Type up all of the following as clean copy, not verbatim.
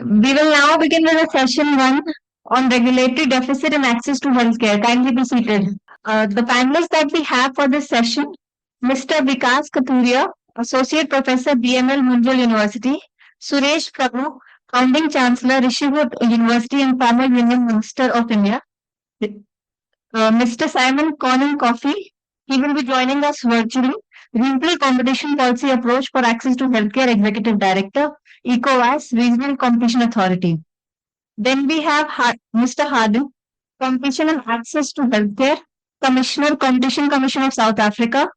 We will now begin with the session one on regulatory deficit and access to healthcare. Kindly be seated. The panelists that we have for this session, Mr. Vikas Kathuria, Associate Professor, BML Munjal University, Suresh Prabhu, Founding Chancellor, Rishigod University and former Union Minister of India, Mr. Simon Conan Coffey. He will be joining us virtually. Regional Competition Policy Approach for Access to Healthcare Executive Director, ECOWAS, Regional Competition Authority. Then we have Mr. Hardin, Competition and Access to Healthcare, Commissioner, Competition Commission of South Africa.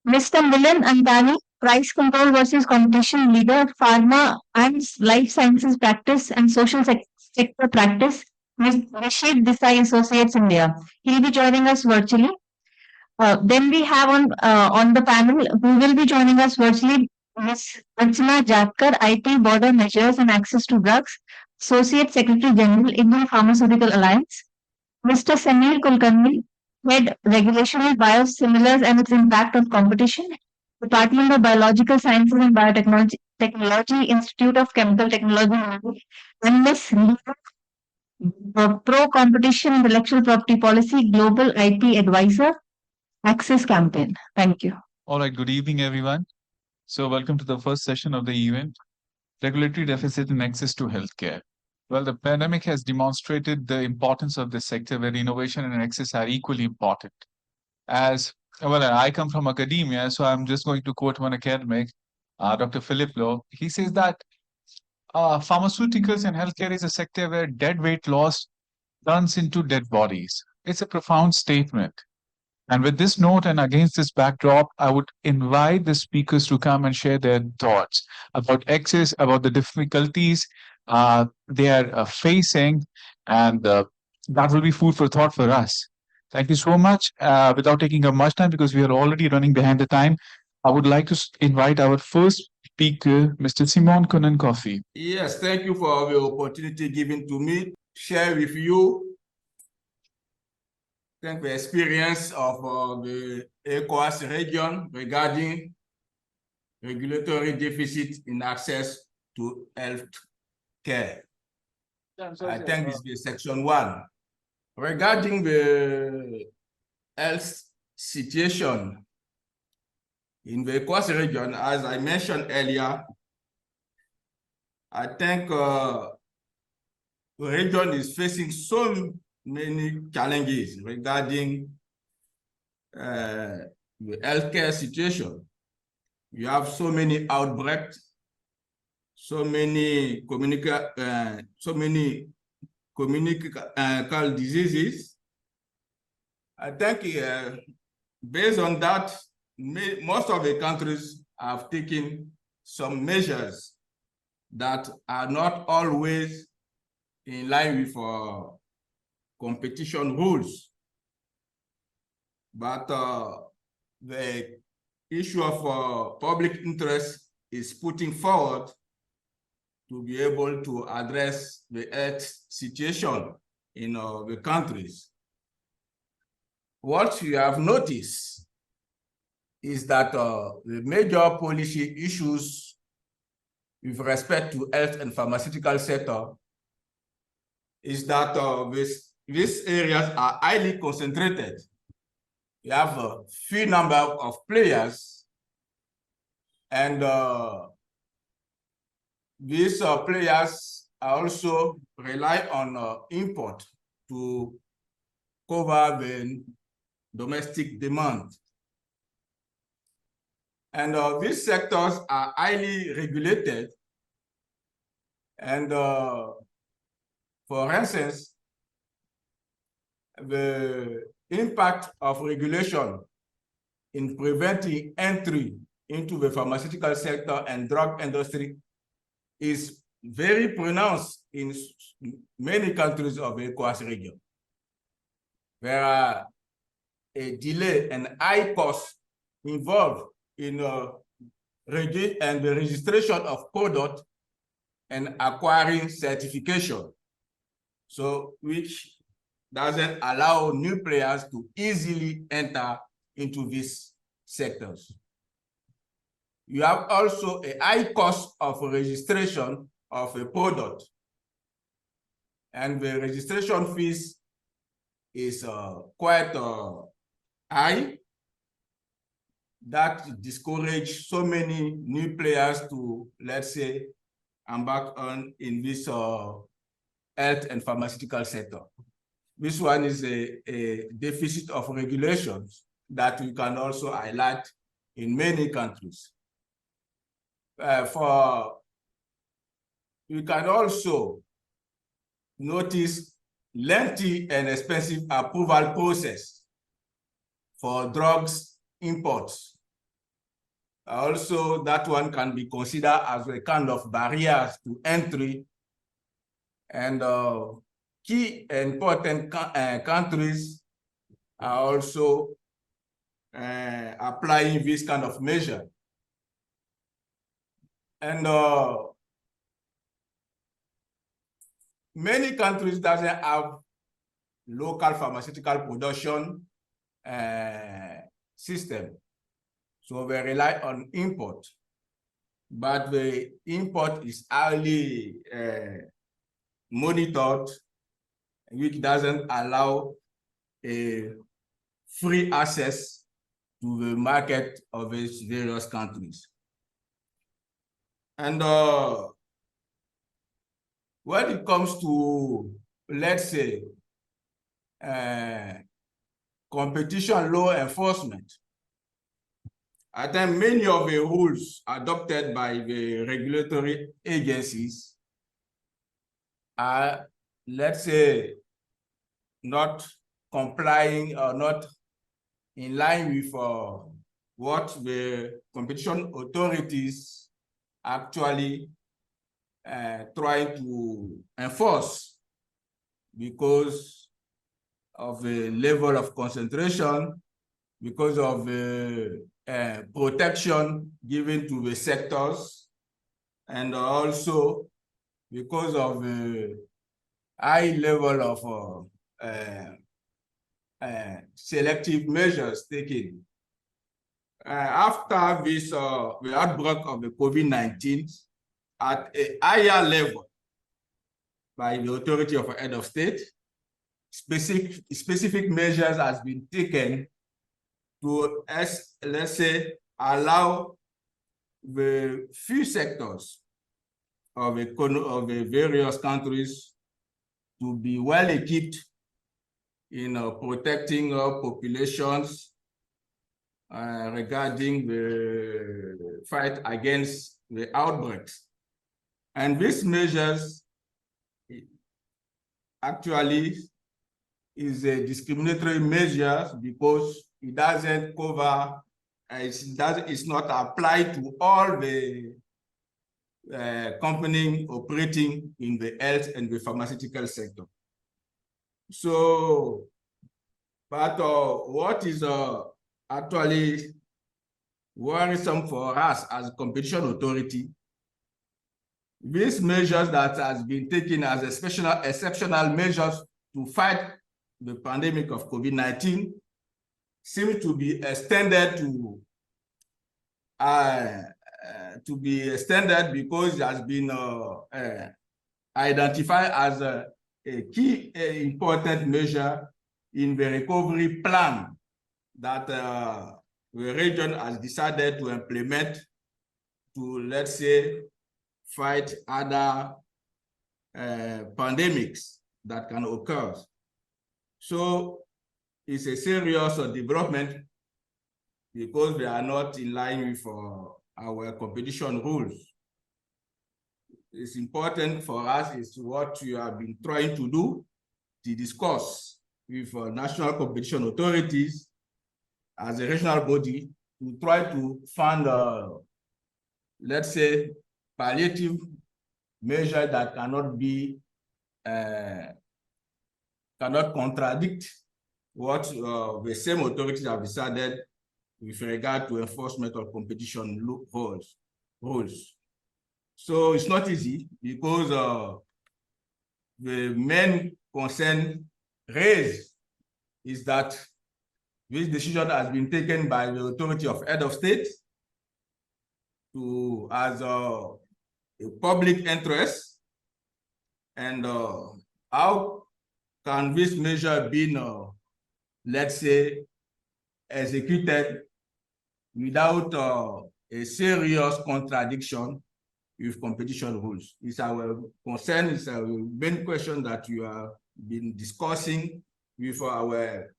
Mr. Milan Andani, Price Control versus Competition Leader, Pharma and Life Sciences Practice and Social Sector Practice, Ms. Rashid Desai Associates India. He'll be joining us virtually. Then we have on the panel who will be joining us virtually Ms. Archana Jatkar, IT Border Measures and Access to Drugs, Associate Secretary General, Indian Pharmaceutical Alliance, Mr. Samir Kulkarni, Head Regulation of Biosimilars and its Impact on Competition, Department of Biological Sciences and Biotechnology, Institute of Chemical Technology, and Ms. Lina, Pro Competition Intellectual Property Policy Global IP Advisor, Access Campaign. Thank you. All right, good evening, everyone. So welcome to the first session of the event, Regulatory Deficit and Access to Healthcare. Well, the pandemic has demonstrated the importance of this sector where innovation and access are equally important. I come from academia, so I'm just going to quote one academic, Dr. Philip Lowe. He says that pharmaceuticals and healthcare is a sector where dead weight loss turns into dead bodies. It's a profound statement. And with this note and against this backdrop, I would invite the speakers to come and share their thoughts about access, about the difficulties they are facing, and that will be food for thought for us. Thank you so much. Without taking up much time, because we are already running behind the time, I would like to invite our first speaker, Mr. Simon Conan Coffey. Yes, thank you for the opportunity given to me. Share with you the experience of the ECOWAS region regarding regulatory deficit in access to health care. I think this is section 1. Regarding the health situation in the ECOWAS region, as I mentioned earlier, I think the region is facing so many challenges regarding the healthcare situation. We have so many outbreaks, so many communicable diseases. I think based on that, most of the countries have taken some measures that are not always in line with competition rules. But the issue of public interest is putting forward to be able to address the health situation in the countries. What we have noticed is that the major policy issues with respect to health and pharmaceutical sector is that these areas are highly concentrated. You have a few number of players, and these players also rely on import to cover the domestic demand. And these sectors are highly regulated. And for instance, the impact of regulation in preventing entry into the pharmaceutical sector and drug industry is very pronounced in many countries of the ECOWAS region. There are a delay and high cost involved in the registration of product and acquiring certification, so which doesn't allow new players to easily enter into these sectors. You have also a high cost of registration of a product. And the registration fees is quite high. That discourage so many new players to, let's say, embark on in this health and pharmaceutical sector. This one is a deficit of regulations that we can also highlight in many countries. You can also notice lengthy and expensive approval process for drugs imports. Also, that one can be considered as a kind of barriers to entry. And key important countries are also applying this kind of measure. And many countries doesn't have local pharmaceutical production system. So they rely on import, but the import is highly monitored, which doesn't allow a free access to the market of these various countries. And when it comes to, let's say, competition law enforcement, I think many of the rules adopted by the regulatory agencies are, let's say, not complying or not in line with what the competition authorities actually trying to enforce, because of the level of concentration, because of the protection given to the sectors, and also because of the high level of selective measures taken. After this, the outbreak of the COVID-19 at a higher level by the authority of head of state, specific measures has been taken to, let's say, allow the few sectors of the various countries to be well equipped in protecting our populations regarding the fight against the outbreaks. And these measures actually is a discriminatory measure because it doesn't cover, it's not applied to all the companies operating in the health and the pharmaceutical sector. So, but what is actually worrisome for us as a competition authority, these measures that has been taken as exceptional measures to fight the pandemic of COVID-19 seem to be extended because it has been identified as a key important measure in the recovery plan that the region has decided to implement to, let's say, fight other pandemics that can occur. So it's a serious development because they are not in line with our competition rules. It's important for us is what we have been trying to do to discuss with national competition authorities as a regional body to try to find, let's say, palliative measure that cannot be, cannot contradict what the same authorities have decided with regard to enforcement of competition rules. So it's not easy because the main concern raised is that this decision has been taken by the authority of head of state to, as public interest, and how can this measure be, let's say, executed without a serious contradiction with competition rules? It's our concern, it's our main question that you have been discussing with our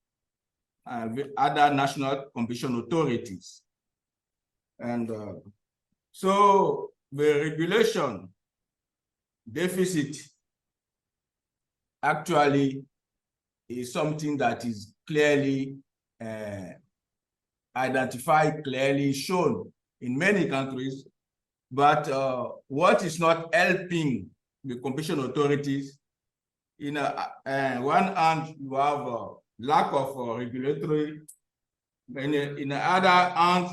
other national competition authorities. And so the regulation deficit actually is something that is clearly identified, clearly shown in many countries. But what is not helping the competition authorities, in one hand, you have a lack of regulatory, and in the other hand,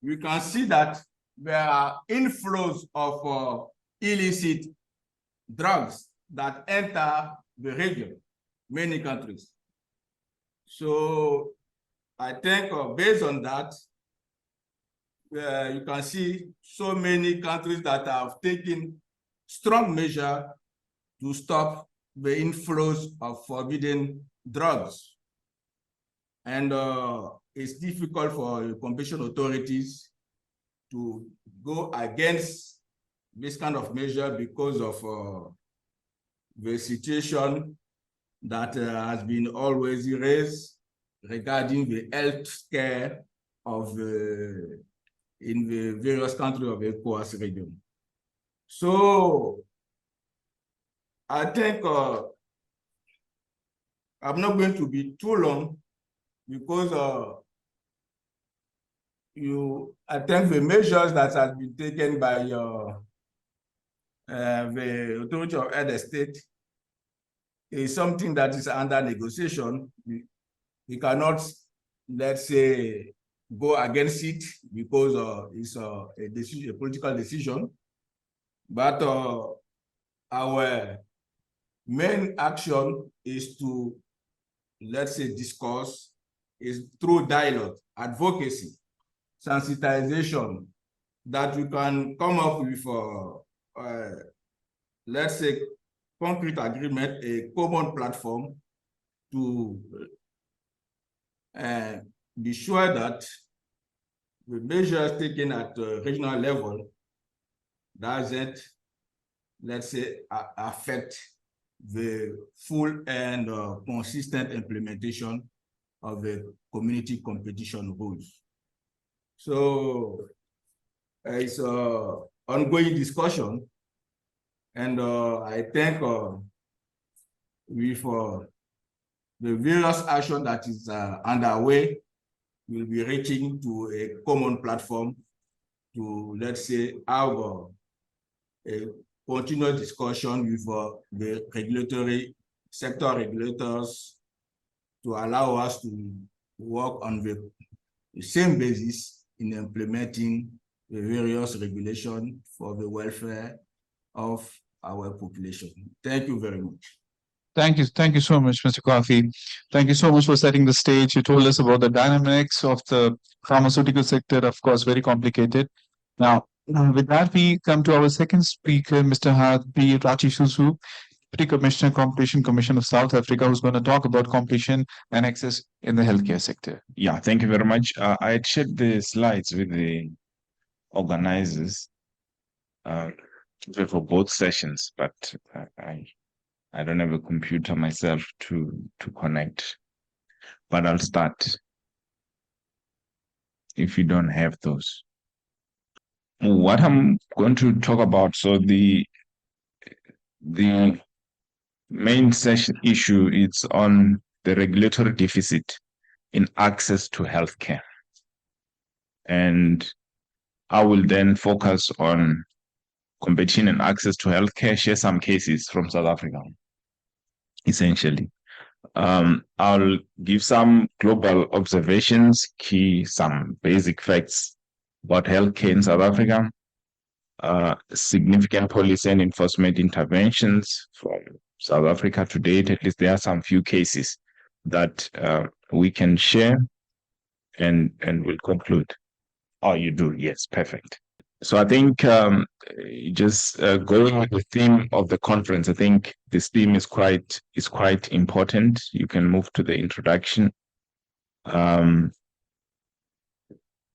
we can see that there are inflows of illicit drugs that enter the region, many countries. So I think based on that, you can see so many countries that have taken strong measures to stop the inflows of forbidden drugs. And it's difficult for competition authorities to go against this kind of measure because of the situation that has been always raised regarding the health care of in the various countries of the CUTS region. So I think I'm not going to be too long, because I think the measures that have been taken by the authority of head state is something that is under negotiation. We cannot, let's say, go against it because it's a decision, a political decision. But our main action is to, let's say, discuss, is through dialogue, advocacy, sensitization, that we can come up with, let's say, concrete agreement, a common platform to be sure that the measures taken at regional level doesn't, let's say, affect the full and consistent implementation of the community competition rules. So it's an ongoing discussion, and I think with the various action that is underway, we'll be reaching to a common platform to, let's say, have a continuous discussion with the regulatory sector regulators to allow us to work on the same basis in implementing the various regulations for the welfare of our population. Thank you very much. Thank you so much, Mr. Coffey. Thank you so much for setting the stage. You told us about the dynamics of the pharmaceutical sector, of course, very complicated. Now, with that, we come to our second speaker, Mr. Harbi Rachisusu, Deputy Commissioner, Competition Commission of South Africa, who's going to talk about competition and access in the healthcare sector. Yeah, thank you very much. I had shared the slides with the organizers for both sessions, but I don't have a computer myself to connect. But I'll start if you don't have those. What I'm going to talk about, so the main session issue is on the regulatory deficit in access to healthcare. And I will then focus on competition and access to healthcare, share some cases from South Africa, essentially. I'll give some global observations, some basic facts about healthcare in South Africa, significant policy and enforcement interventions from South Africa to date. At least there are some few cases that we can share, and we'll conclude. Oh, you do? Yes, perfect. So I think just going with the theme of the conference, I think this theme is quite important. You can move to the introduction. And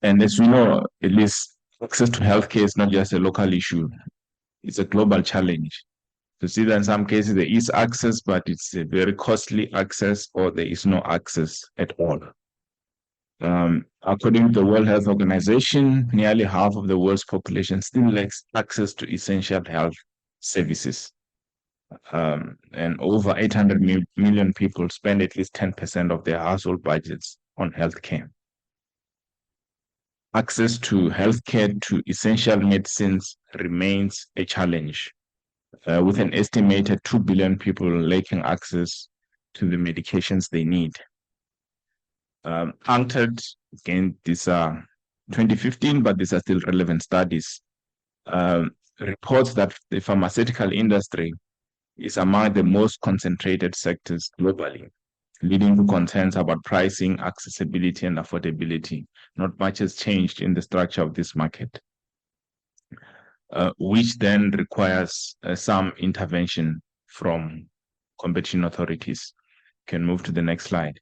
as we know, at least access to healthcare is not just a local issue; it's a global challenge. To see that in some cases there is access, but it's a very costly access, or there is no access at all. According to the World Health Organization, nearly half of the world's population still lacks access to essential health services. And over 800 million people spend at least 10% of their household budgets on healthcare. Access to healthcare to essential medicines remains a challenge, with an estimated 2 billion people lacking access to the medications they need. UNCTAD, again, these are 2015, but these are still relevant studies, reports that the pharmaceutical industry is among the most concentrated sectors globally, leading to concerns about pricing, accessibility, and affordability. Not much has changed in the structure of this market, which then requires some intervention from competition authorities. Can move to the next slide.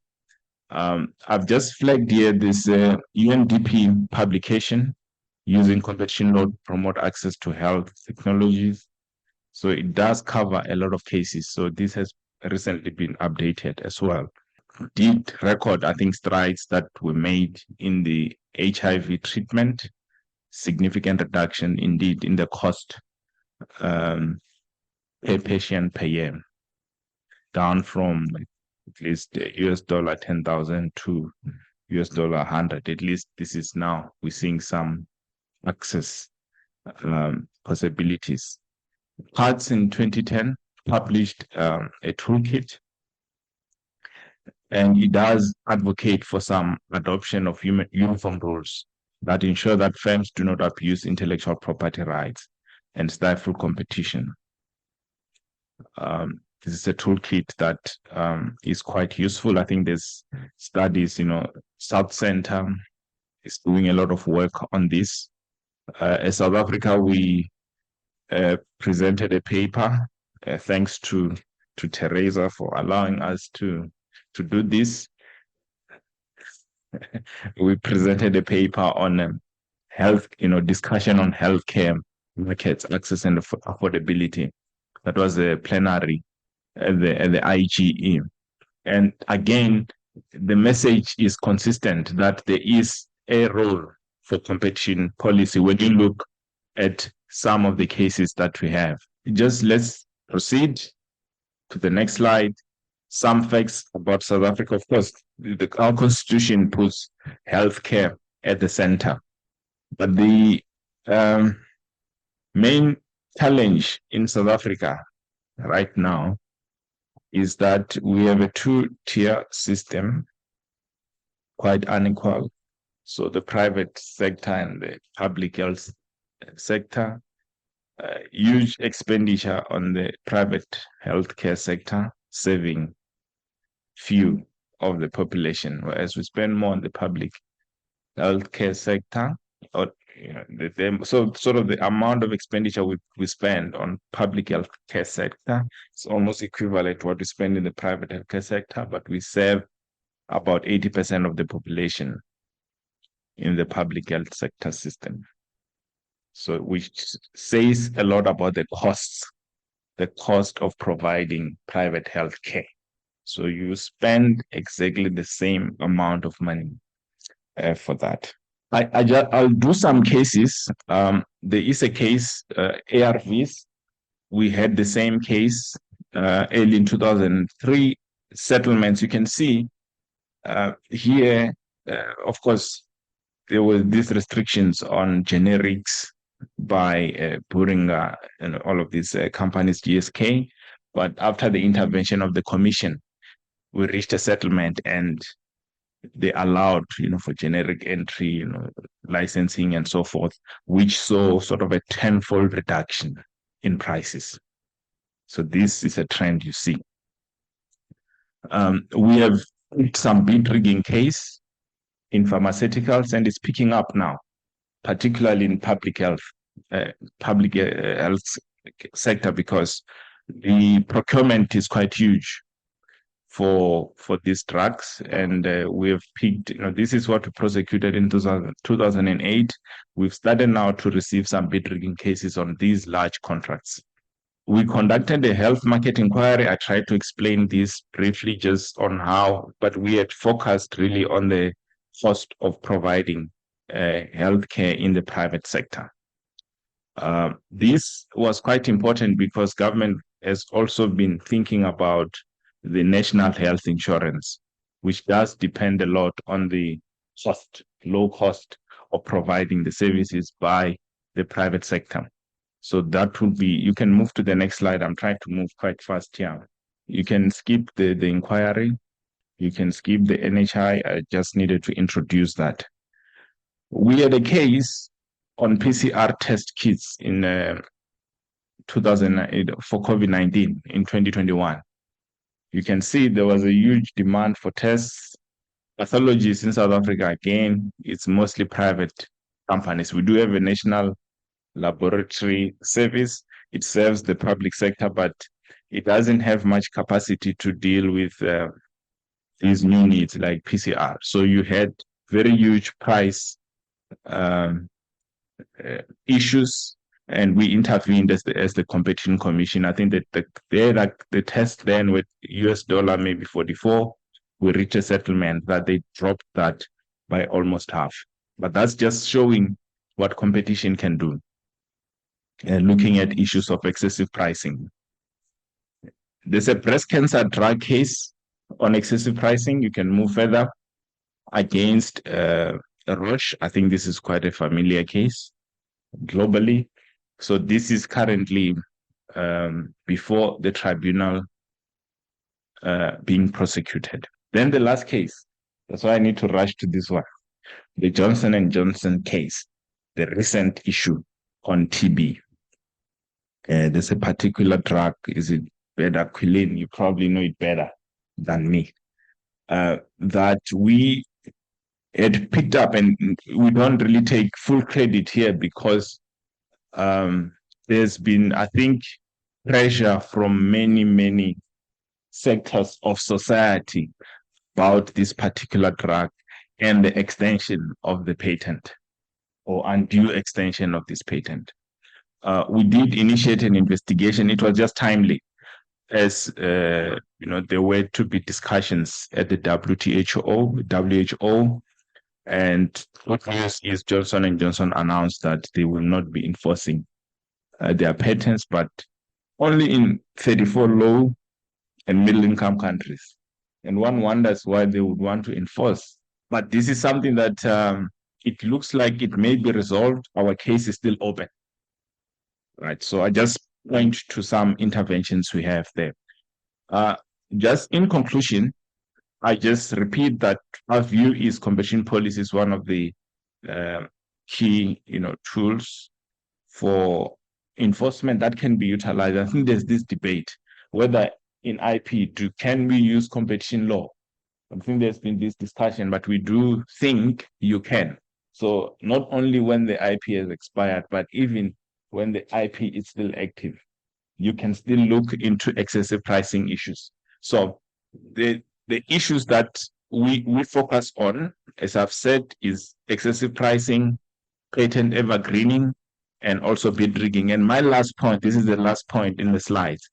I've just flagged here this UNDP publication using competition law to promote access to health technologies. So it does cover a lot of cases. So this has recently been updated as well. Did record, I think, strides that were made in the HIV treatment, significant reduction indeed in the cost per patient per year, down from at least $10,000 to $100. At least this is now we're seeing some access possibilities. CUTS in 2010 published a toolkit, and it does advocate for some adoption of uniform rules that ensure that firms do not abuse intellectual property rights and stifle competition. This is a toolkit that is quite useful. I think there's studies, South Center is doing a lot of work on this. As South Africa, we presented a paper, thanks to Teresa for allowing us to do this. We presented a paper on health, discussion on healthcare markets, access and affordability. That was a plenary at the IGE. And again, the message is consistent that there is a role for competition policy when you look at some of the cases that we have. Just let's proceed to the next slide. Some facts about South Africa. Of course, our constitution puts healthcare at the center. But the main challenge in South Africa right now is that we have a two-tier system, quite unequal. So the private sector and the public health sector, huge expenditure on the private healthcare sector, saving few of the population, whereas we spend more on the public healthcare sector. Or so sort of the amount of expenditure we spend on public healthcare sector is almost equivalent to what we spend in the private healthcare sector, but we save about 80% of the population in the public health sector system. So which says a lot about the cost of providing private health care. So you spend exactly the same amount of money for that. I'll do some cases. There is a case, ARVs. We had the same case early in 2003, settlements. You can see here, of course, there were these restrictions on generics by Boehringer and all of these companies, GSK. But after the intervention of the commission, we reached a settlement and they allowed, for generic entry, licensing and so forth, which saw sort of a tenfold reduction in prices. So this is a trend you see. We have some bid rigging case in pharmaceuticals, and it's picking up now. particularly in public health sector, because the procurement is quite huge for these drugs, and we have picked, this is what we prosecuted in 2008. We've started now to receive some bid rigging cases on these large contracts. We conducted a health market inquiry. I tried to explain this briefly just on how, but we had focused really on the cost of providing healthcare in the private sector. This was quite important because government has also been thinking about the national health insurance, which does depend a lot on the low cost of providing the services by the private sector. So that would be, you can move to the next slide. I'm trying to move quite fast here. You can skip the inquiry. You can skip the NHI. I just needed to introduce that. We had a case on PCR test kits in 2008 for COVID-19 in 2021. You can see there was a huge demand for tests. Pathologists in South Africa, again, it's mostly private companies. We do have a national laboratory service. It serves the public sector, but it doesn't have much capacity to deal with these new needs like PCR. So you had very huge price issues, and we intervened as the competition commission. I think that the test then with $, maybe 44, we reached a settlement that they dropped that by almost half. But that's just showing what competition can do. Looking at issues of excessive pricing. There's a breast cancer drug case on excessive pricing. You can move further against Roche. I think this is quite a familiar case globally. So this is currently before the tribunal being prosecuted. Then the last case, that's why I need to rush to this one, the Johnson & Johnson case, the recent issue on TB. There's a particular drug, is it bedaquiline? You probably know it better than me, that we had picked up, and we don't really take full credit here because there's been, I think, pressure from many sectors of society about this particular drug and the extension of the patent or undue extension of this patent. We did initiate an investigation. It was just timely, as there were to be discussions at the WHO, and what news is Johnson & Johnson announced that they will not be enforcing their patents, but only in 34 low and middle-income countries. And one wonders why they would want to enforce. But this is something that it looks like it may be resolved. Our case is still open. Right, so I just point to some interventions we have there. Just in conclusion, I just repeat that our view is competition policy is one of the key, tools for enforcement that can be utilized. I think there's this debate whether in IP can we use competition law. I think there's been this discussion, but we do think you can. So not only when the IP has expired, but even when the IP is still active, you can still look into excessive pricing issues. So the issues that we focus on, as I've said, is excessive pricing, patent evergreening, and also bid rigging. And my last point, this is the last point in the slides,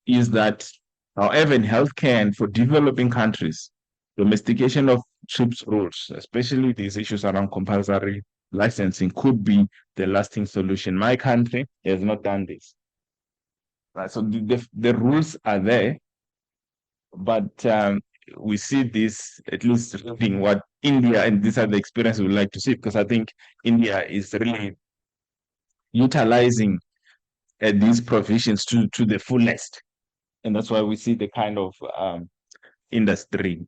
is that however in healthcare and for developing countries, domestication of TRIPS rules, especially these issues around compulsory licensing, could be the lasting solution. My country has not done this. Right? So the rules are there, but we see this, at least reading what India, and these are the experiences we would like to see, because I think India is really utilizing these provisions to the fullest. And that's why we see the kind of industry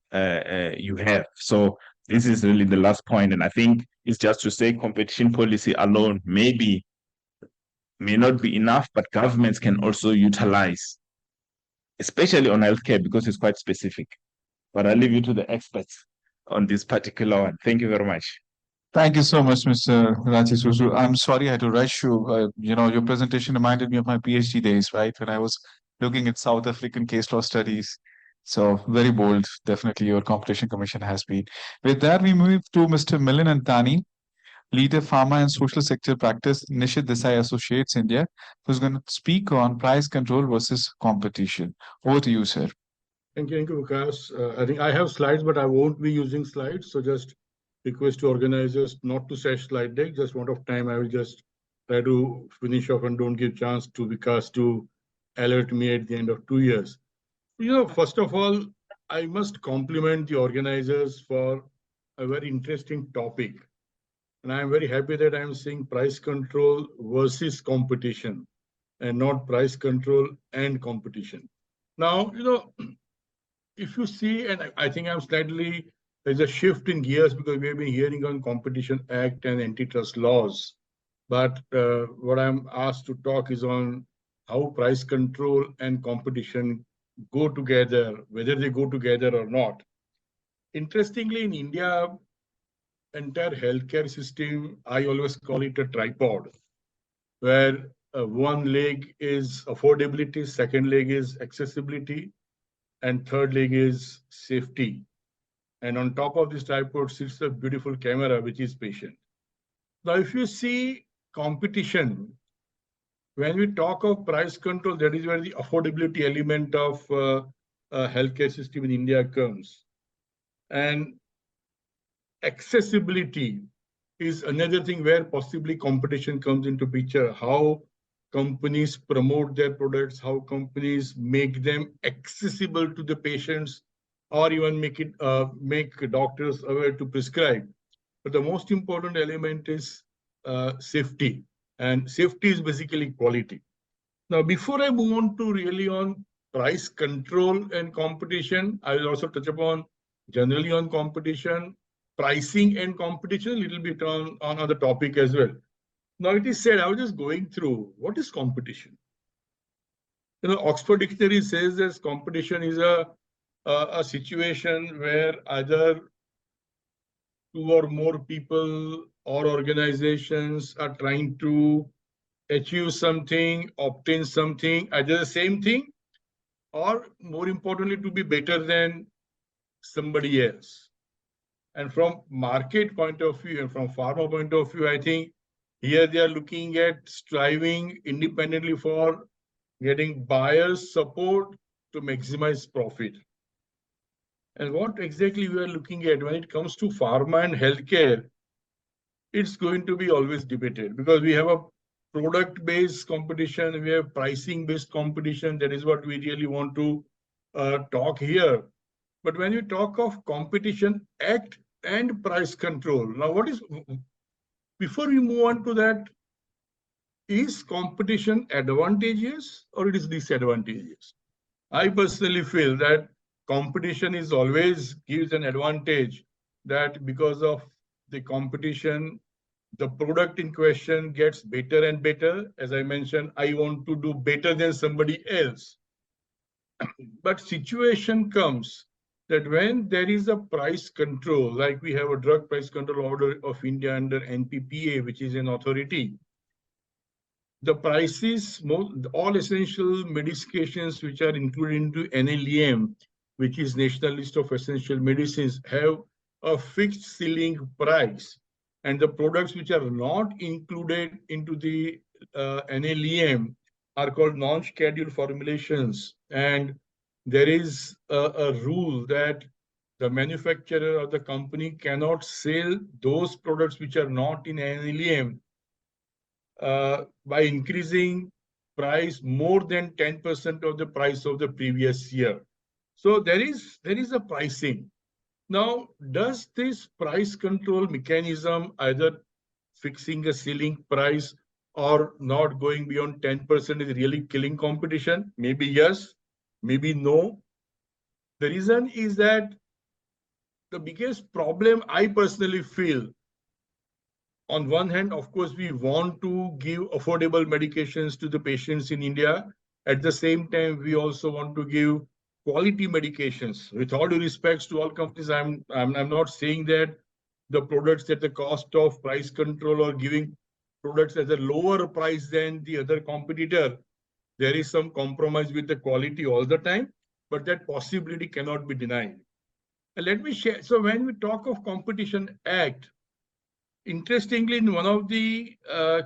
you have. So this is really the last point. And I think it's just to say competition policy alone may not be enough, but governments can also utilize, especially on healthcare, because it's quite specific. But I'll leave you to the experts on this particular one. Thank you very much. Thank you so much, Mr. Raji Susu. I'm sorry I had to rush you. Your presentation reminded me of my PhD days, right? When I was looking at South African case law studies. So very bold, definitely your competition commission has been. With that, we move to Mr. Milind Antani, leader pharma and social sector practice, Nishit Desai Associates India, who's going to speak on price control versus competition. Over to you, sir. Thank you, Vikas. I think I have slides, but I won't be using slides. So just request to organizers not to share slide deck. Just one of time, I will just try to finish off and don't give chance to Vikas to alert me at the end of 2 years. First of all, I must compliment the organizers for a very interesting topic. And I'm very happy that I'm seeing price control versus competition and not price control and competition. Now, if you see, and I think there's a shift in gears because we've been hearing on Competition Act and antitrust laws. But what I'm asked to talk is on how price control and competition go together, whether they go together or not. Interestingly, in India, entire healthcare system, I always call it a tripod, where one leg is affordability, second leg is accessibility, and third leg is safety. And on top of this tripod sits a beautiful camera, which is patient. Now, if you see competition, when we talk of price control, that is where the affordability element of healthcare system in India comes. And accessibility is another thing where possibly competition comes into picture. How companies promote their products, how companies make them accessible to the patients, or even make doctors aware to prescribe. But the most important element is safety, and safety is basically quality. Now, before I move on to really on price control and competition, I will also touch upon generally on competition, pricing and competition, a little bit on the topic as well. Now, it is said, I was just going through, what is competition? Oxford Dictionary says that competition is a situation where either two or more people or organizations are trying to achieve something, obtain something, either the same thing, or more importantly, to be better than somebody else. And from market point of view and from pharma point of view, I think here they are looking at striving independently for getting buyers' support to maximize profit. And what exactly we are looking at when it comes to pharma and healthcare, it's going to be always debated because we have a product-based competition, we have pricing-based competition. That is what we really want to talk here. But when you talk of Competition Act and price control, now before we move on to that, is competition advantageous or it is disadvantageous? I personally feel that competition is always gives an advantage, that because of the competition, the product in question gets better and better. As I mentioned, I want to do better than somebody else. But situation comes that when there is a price control, like we have a drug price control order of India under NPPA, which is an authority, the prices, all essential medications which are included into NLEM, which is National List of Essential Medicines, have a fixed ceiling price. And the products which are not included into the NLEM are called non-scheduled formulations. And there is a rule that the manufacturer or the company cannot sell those products which are not in NLEM by increasing price more than 10% of the price of the previous year. So there is a pricing. Now, does this price control mechanism, either fixing a ceiling price or not going beyond 10%, is really killing competition? Maybe yes, maybe no. The reason is that the biggest problem I personally feel, on one hand, of course, we want to give affordable medications to the patients in India. At the same time, we also want to give quality medications. With all due respects to all companies, I'm not saying that the products at the cost of price control or giving products at a lower price than the other competitor, there is some compromise with the quality all the time, but that possibility cannot be denied. And let me share. So when we talk of Competition Act, interestingly, in one of the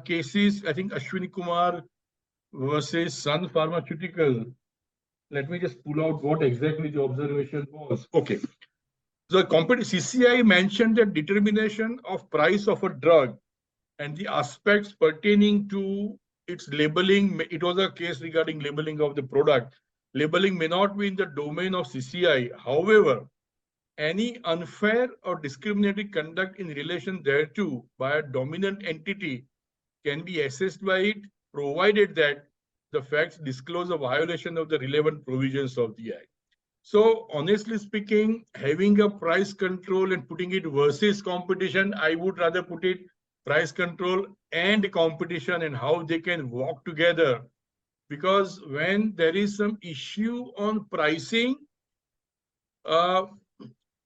cases, I think Ashwini Kumar versus Sun Pharmaceutical, let me just pull out what exactly the observation was. Okay. So CCI mentioned the determination of price of a drug and the aspects pertaining to its labeling. It was a case regarding labeling of the product. Labeling may not be in the domain of CCI. However, any unfair or discriminatory conduct in relation thereto by a dominant entity can be assessed by it, provided that the facts disclose a violation of the relevant provisions of the Act. So honestly speaking, having a price control and putting it versus competition, I would rather put it price control and competition and how they can walk together. Because when there is some issue on pricing,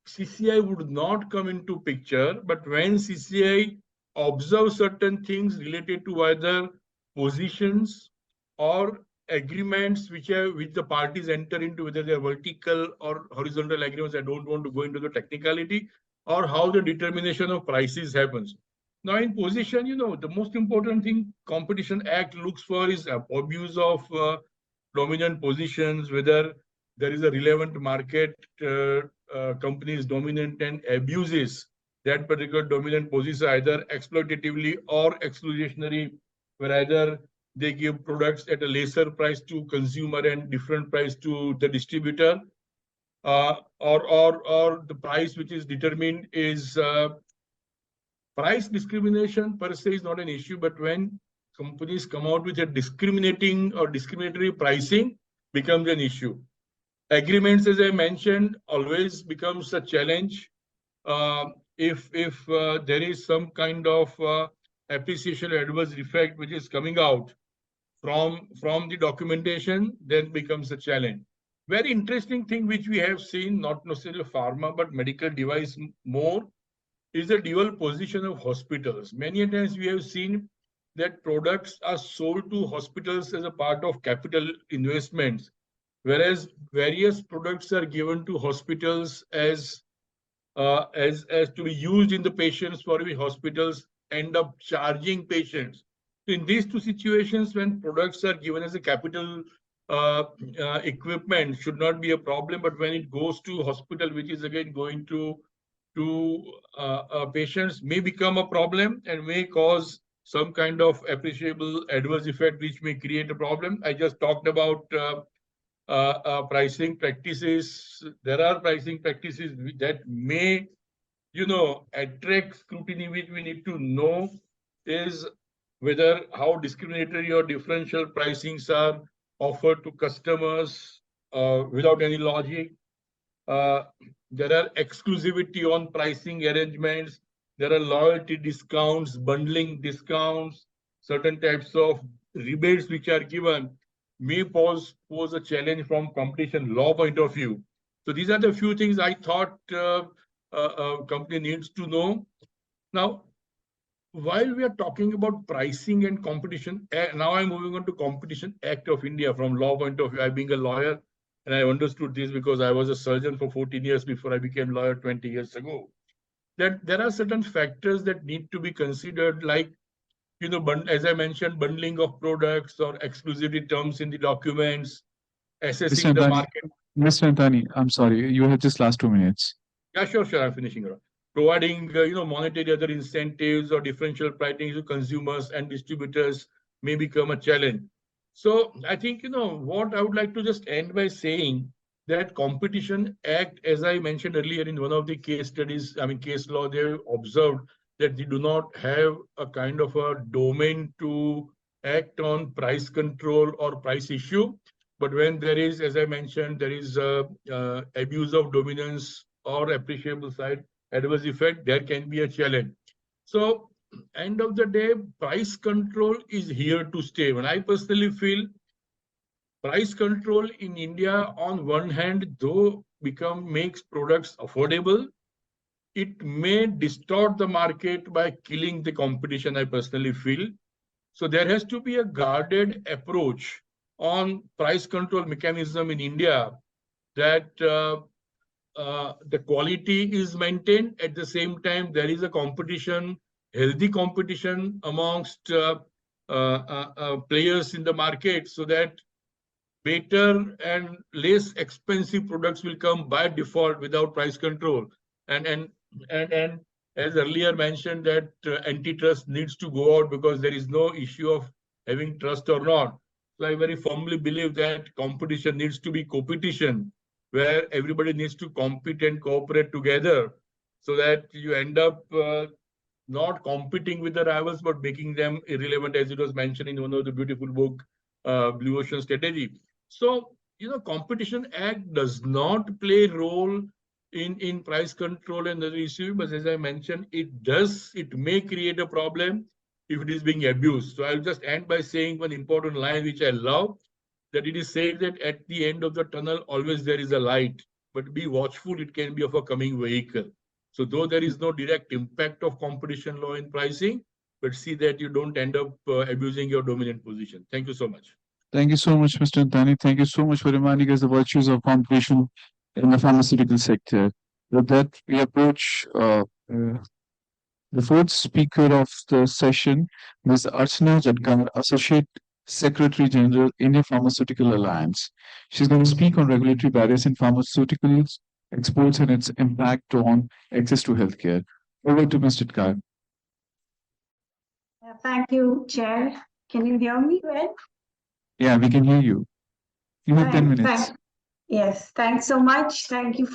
CCI would not come into picture, but when CCI observes certain things related to either positions or agreements which the parties enter into, whether they are vertical or horizontal agreements, I don't want to go into the technicality, or how the determination of prices happens. Now in position, the most important thing Competition Act looks for is abuse of dominant positions, whether there is a relevant market, company is dominant and abuses that particular dominant position either exploitatively or exclusionary, where either they give products at a lesser price to consumer and different price to the distributor, or the price which is determined is price discrimination per se is not an issue, but when companies come out with a discriminating or discriminatory pricing becomes an issue. Agreements, as I mentioned, always becomes a challenge. If there is some kind of appreciation adverse effect which is coming out from the documentation, then becomes a challenge. Very interesting thing which we have seen, not necessarily pharma, but medical device more, is the dual position of hospitals. Many times we have seen that products are sold to hospitals as a part of capital investments, whereas various products are given to hospitals as to be used in the patients, for which hospitals end up charging patients. So in these two situations, when products are given as a capital equipment, should not be a problem, but when it goes to hospital, which is again going to patients, may become a problem and may cause some kind of appreciable adverse effect, which may create a problem. I just talked about pricing practices. There are pricing practices that may, attract scrutiny, which we need to know is whether how discriminatory or differential pricings are offered to customers without any logic. There are exclusivity on pricing arrangements. There are loyalty discounts, bundling discounts, certain types of rebates which are given may pose a challenge from competition law point of view. So these are the few things I thought a company needs to know. Now, while we are talking about pricing and competition, now I'm moving on to Competition Act of India from law point of view. I being a lawyer, and I understood this because I was a surgeon for 14 years before I became lawyer 20 years ago. That there are certain factors that need to be considered, like, as I mentioned, bundling of products or exclusivity terms in the documents, assessing the market. Mr. Antani, I'm sorry, you have just last 2 minutes. Yeah, sure, I'm finishing it. Providing, monetary other incentives or differential pricing to consumers and distributors may become a challenge. So I think, what I would like to just end by saying that Competition Act, as I mentioned earlier in one of the case studies, case law, they observed that they do not have a kind of a domain to act on price control or price issue. But when there is, as I mentioned, there is abuse of dominance or appreciable side adverse effect, there can be a challenge. So end of the day, price control is here to stay. When I personally feel price control in India, on one hand, though makes products affordable, it may distort the market by killing the competition, I personally feel. So there has to be a guarded approach on price control mechanism in India, that the quality is maintained. At the same time, there is a competition, healthy competition amongst players in the market, so that better and less expensive products will come by default without price control. And as earlier mentioned, that antitrust needs to go out because there is no issue of having trust or not. So I very firmly believe that competition needs to be competition, where everybody needs to compete and cooperate together, so that you end up not competing with the rivals, but making them irrelevant, as it was mentioned in one of the beautiful book, Blue Ocean Strategy. So, Competition Act does not play a role in price control and other issue, but as I mentioned, it may create a problem if it is being abused. So I'll just end by saying one important line which I love, that it is said that at the end of the tunnel, always there is a light, but be watchful, it can be of a coming vehicle. So though there is no direct impact of competition law in pricing, but see that you don't end up abusing your dominant position. Thank you so much. Thank you so much, Mr. Antani. Thank you so much for reminding us the virtues of competition in the pharmaceutical sector. With that, we approach the fourth speaker of the session, Ms. Archana Jadkar, Associate Secretary General, Indian Pharmaceutical Alliance. She's going to speak on regulatory barriers in pharmaceuticals, exports, and its impact on access to healthcare. Over to Ms. Jadkar. Thank you, Chair. Can you hear me well? Yeah, we can hear you. You have 10 minutes. Yes, thanks so much. Thank you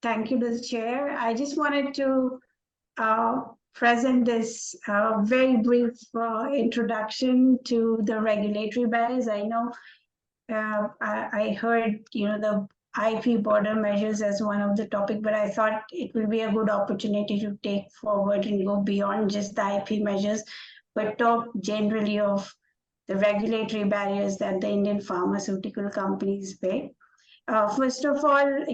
to the Chair. I just wanted to present this very brief introduction to the regulatory barriers. I know I heard the IP border measures as one of the topic, but I thought it will be a good opportunity to take forward and go beyond just the IP measures, but talk generally of the regulatory barriers that the Indian pharmaceutical companies face. First of all,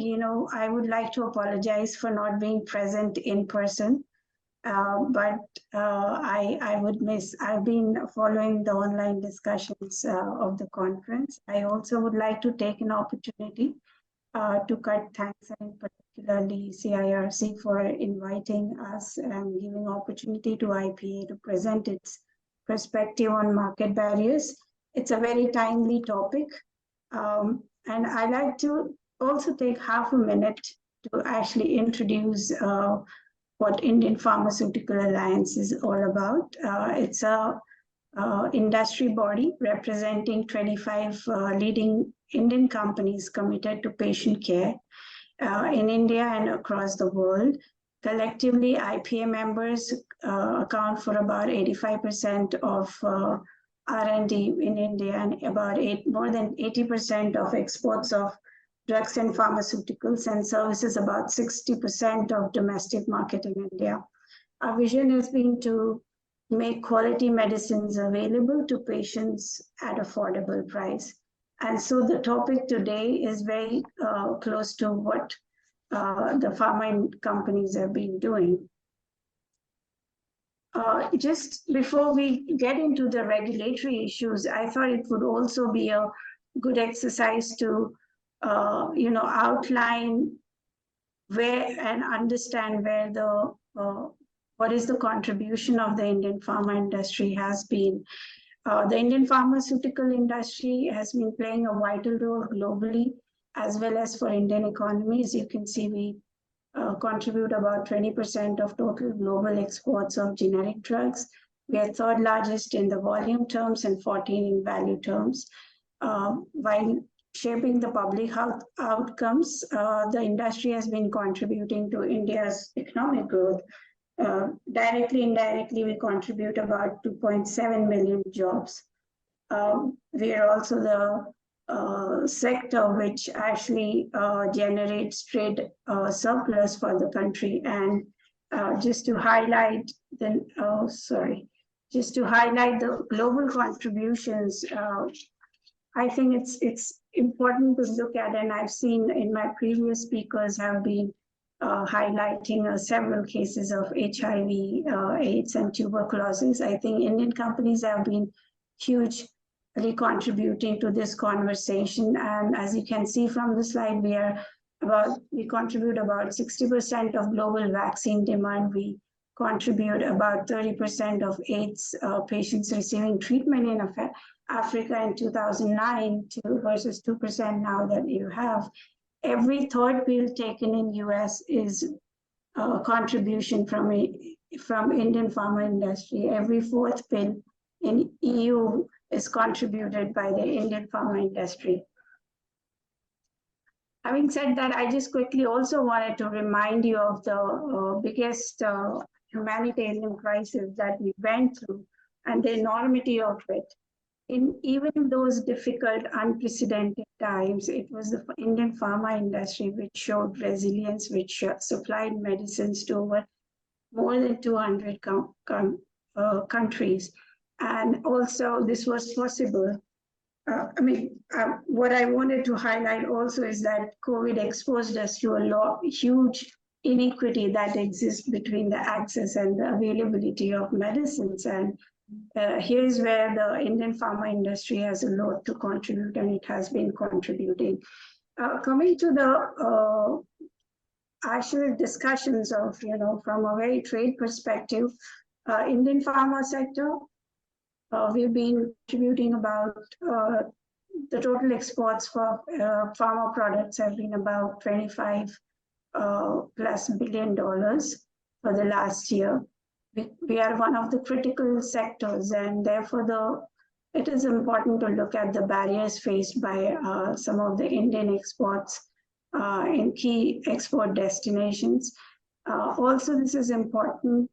I would like to apologize for not being present in person, but I would miss. I've been following the online discussions of the conference. I also would like to take an opportunity to cut thanks, and particularly CIRC for inviting us and giving opportunity to IPA to present its perspective on market barriers. It's a very timely topic. And I'd like to also take half a minute to actually introduce what Indian Pharmaceutical Alliance is all about. It's a industry body representing 25 leading Indian companies committed to patient care in India and across the world. Collectively, IPA members account for about 85% of R&D in India, and about more than 80% of exports of drugs and pharmaceuticals, and services about 60% of domestic market in India. Our vision has been to make quality medicines available to patients at affordable price. And so the topic today is very close to what the pharma companies have been doing. Just before we get into the regulatory issues, I thought it would also be a good exercise to, outline where and understand where what is the contribution of the Indian pharma industry has been. The Indian pharmaceutical industry has been playing a vital role globally as well as for Indian economy. As you can see, we contribute about 20% of total global exports of generic drugs. We are third largest in the volume terms and 14 in value terms. While shaping the public health outcomes, the industry has been contributing to India's economic growth. Directly, indirectly, we contribute about 2.7 million jobs. We are also the sector which actually generates trade surplus for the country. And just to highlight the global contributions, I think it's important to look at, and I've seen in my previous speakers have been highlighting several cases of HIV, AIDS, and tuberculosis. I think Indian companies have been hugely contributing to this conversation. And as you can see from the slide, we contribute about 60% of global vaccine demand. We contribute about 30% of AIDS patients receiving treatment in Africa in 2009 versus 2% now that you have. Every third pill taken in US is a contribution from Indian pharma industry. Every fourth pill in EU is contributed by the Indian pharma industry. Having said that, I just quickly also wanted to remind you of the biggest humanitarian crisis that we went through and the enormity of it. In even those difficult, unprecedented times, it was the Indian pharma industry which showed resilience, which supplied medicines to over more than 200 countries. And also this was possible. What I wanted to highlight also is that COVID exposed us to a huge inequity that exists between the access and the availability of medicines. And here's where the Indian pharma industry has a lot to contribute, and it has been contributing. Coming to the actual discussions of, from a very trade perspective, Indian pharma sector, we've been contributing about the total exports for pharma products have been about $25+ billion for the last year. We are one of the critical sectors, and therefore it is important to look at the barriers faced by some of the Indian exports in key export destinations. Also, this is important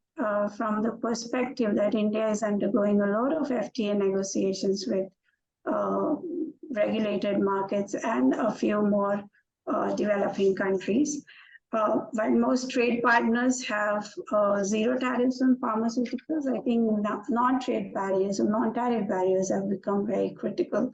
from the perspective that India is undergoing a lot of FTA negotiations with regulated markets and a few more developing countries. While most trade partners have zero tariffs on pharmaceuticals, I think non-trade barriers or non-tariff barriers have become very critical.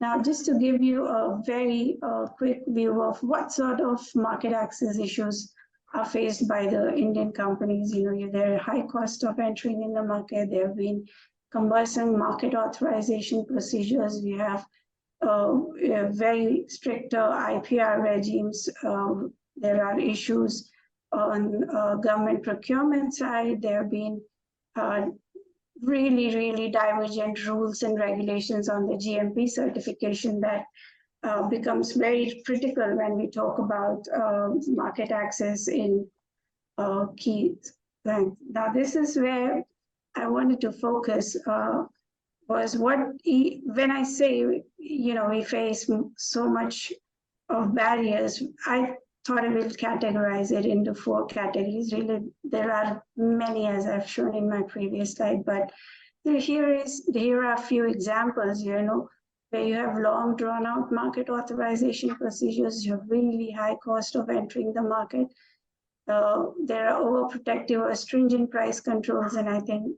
Now, just to give you a very quick view of what sort of market access issues are faced by the Indian companies, there are high cost of entering in the market. There have been cumbersome market authorization procedures. We have very strict IPR regimes. There are issues on government procurement side. There have been really divergent rules and regulations on the GMP certification that becomes very critical when we talk about market access in key things. Now, this is where I wanted to focus was when I say, we face so much of barriers, I thought I will categorize it into 4 categories. Really, there are many, as I've shown in my previous slide, but here are a few examples, where you have long drawn out market authorization procedures, you have really high cost of entering the market. There are overprotective or stringent price controls, and I think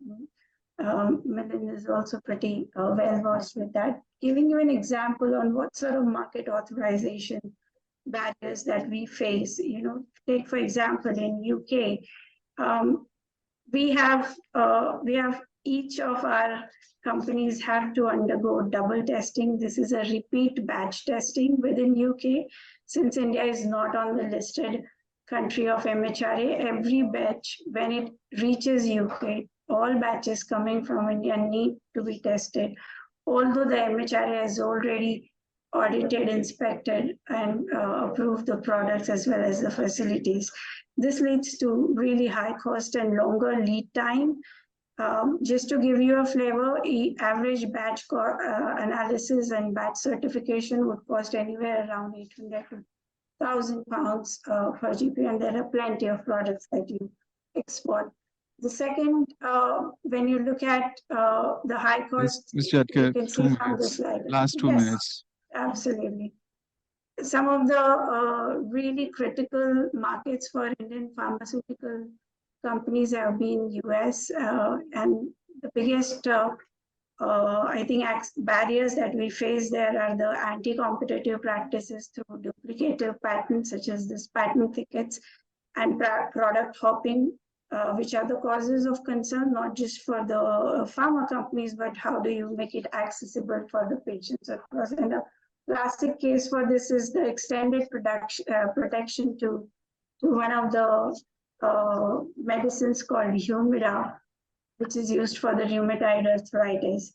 Milind is also pretty well versed with that. Giving you an example on what sort of market authorization barriers that we face, take for example in UK, we have each of our companies have to undergo double testing. This is a repeat batch testing within UK. Since India is not on the listed country of MHRA, every batch, when it reaches UK, all batches coming from India need to be tested. Although the MHRA has already audited, inspected, and approved the products as well as the facilities. This leads to really high cost and longer lead time. Just to give you a flavor, average batch analysis and batch certification would cost anywhere around 800 to 1,000 pounds per GP, and there are plenty of products that you export. The second, when you look at the high cost, Mr. Adkar, you can see from the slide. last 2 minutes. Absolutely. Some of the really critical markets for Indian pharmaceutical companies have been US, and the biggest, I think, barriers that we face there are the anti-competitive practices through duplicative patents, such as this patent thickets, and product hopping, which are the causes of concern, not just for the pharma companies, but how do you make it accessible for the patients across. And a classic case for this is the extended protection to one of the medicines called Humira, which is used for the rheumatoid arthritis.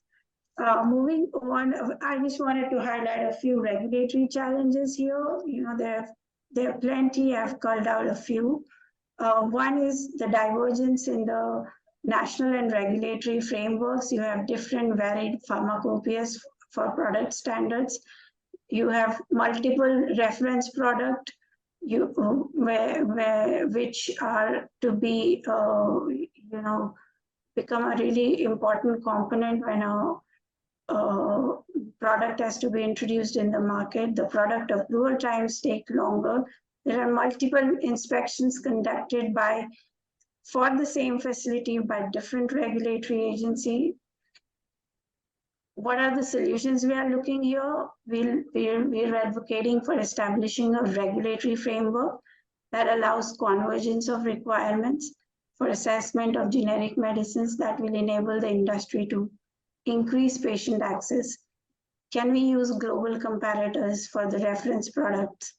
Moving on, I just wanted to highlight a few regulatory challenges here. There are plenty. I've called out a few. One is the divergence in the national and regulatory frameworks. You have different varied pharmacopoeias for product standards. You have multiple reference product, which are to be, become a really important component when a product has to be introduced in the market. The product approval times take longer. There are multiple inspections conducted for the same facility by different regulatory agency. What are the solutions we are looking here? We're advocating for establishing a regulatory framework that allows convergence of requirements for assessment of generic medicines that will enable the industry to increase patient access. Can we use global comparators for the reference products?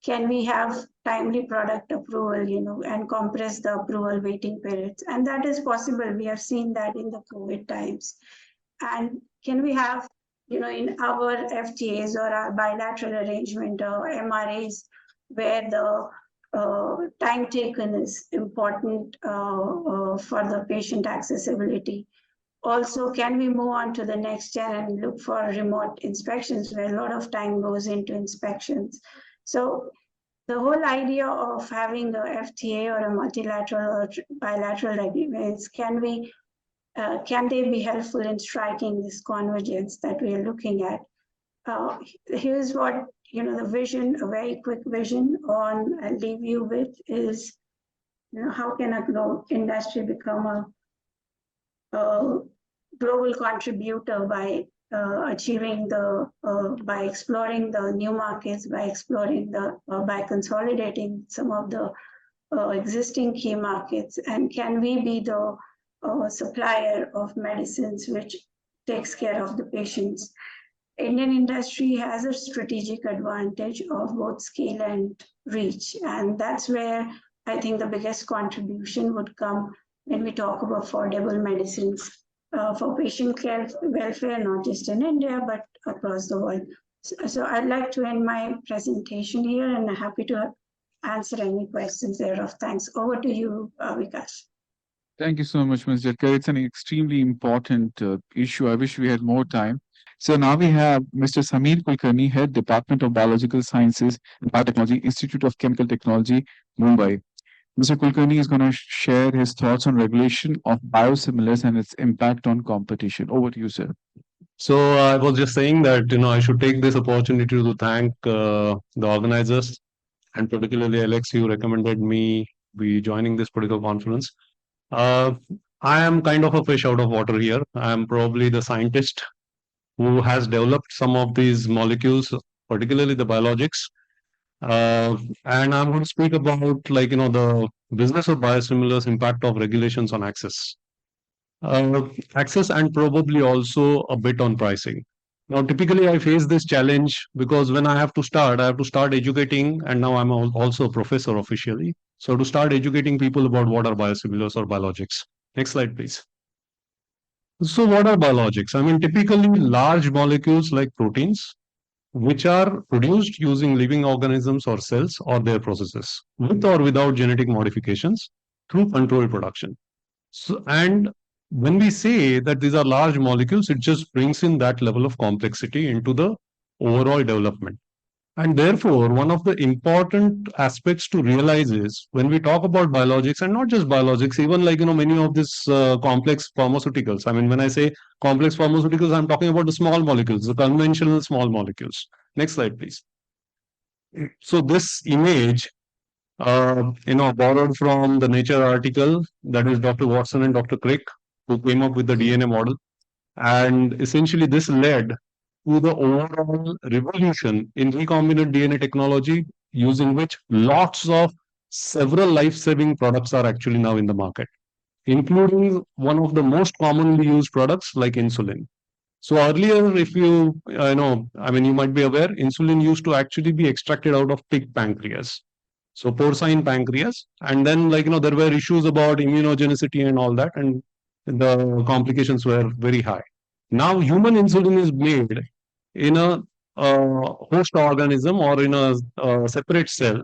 Can we have timely product approval, and compress the approval waiting periods? And that is possible. We have seen that in the COVID times. And can we have, in our FTAs or our bilateral arrangement or MRAs, where the time taken is important for the patient accessibility? Also, can we move on to the next gen and look for remote inspections where a lot of time goes into inspections? So the whole idea of having a FTA or a multilateral or bilateral agreements, can they be helpful in striking this convergence that we are looking at? Here's what, the vision, a very quick vision I'll leave you with is, how can a global industry become a global contributor by achieving by exploring the new markets, by consolidating some of the existing key markets, and can we be the supplier of medicines which takes care of the patients? Indian industry has a strategic advantage of both scale and reach, and that's where I think the biggest contribution would come when we talk about affordable medicines for patient care welfare, not just in India, but across the world. So I'd like to end my presentation here, and I'm happy to answer any questions thereof. Thanks. Over to you, Vikas. Thank you so much, Ms. Jatkar. It's an extremely important issue. I wish we had more time. So now we have Mr. Sameer Kulkarni, Head, Department of Biological Sciences and Biotechnology, Institute of Chemical Technology, Mumbai. Mr. Kulkarni is going to share his thoughts on regulation of biosimilars and its impact on competition. Over to you, sir. So I was just saying that, I should take this opportunity to thank the organizers, and particularly Alex, you recommended me be joining this particular conference. I am kind of a fish out of water here. I am probably the scientist who has developed some of these molecules, particularly the biologics. And I'm going to speak about the business of biosimilars, impact of regulations on access. Access and probably also a bit on pricing. Now, typically I face this challenge because when I have to start educating, and now I'm also a professor officially. So to start educating people about what are biosimilars or biologics. Next slide, please. So what are biologics? I mean, typically large molecules like proteins, which are produced using living organisms or cells or their processes, with or without genetic modifications, through controlled production. So, and when we say that these are large molecules, it just brings in that level of complexity into the overall development. And therefore, one of the important aspects to realize is when we talk about biologics, and not just biologics, even many of these complex pharmaceuticals. I mean, when I say complex pharmaceuticals, I'm talking about the small molecules, the conventional small molecules. Next slide, please. So this image, borrowed from the Nature article, that is Dr. Watson and Dr. Crick, who came up with the DNA model. And essentially this led to the overall revolution in recombinant DNA technology, using which lots of several life-saving products are actually now in the market, including one of the most commonly used products like insulin. So earlier, if you, you might be aware, insulin used to actually be extracted out of pig pancreas. So porcine pancreas. And then there were issues about immunogenicity and all that. And the complications were very high. Now human insulin is made in a host organism or in a separate cell.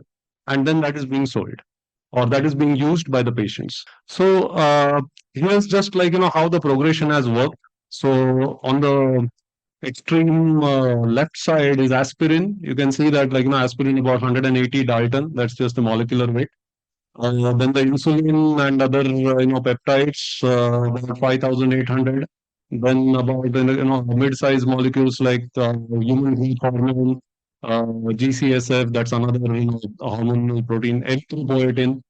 And then that is being sold or that is being used by the patients. So here's just how the progression has worked. So on the extreme left side is aspirin. You can see that aspirin about 180 Dalton. That's just the molecular weight. Then the insulin and other peptides about 5,800. Then about mid-size molecules like human growth hormone, GCSF. That's another hormonal protein. Erythropoietin.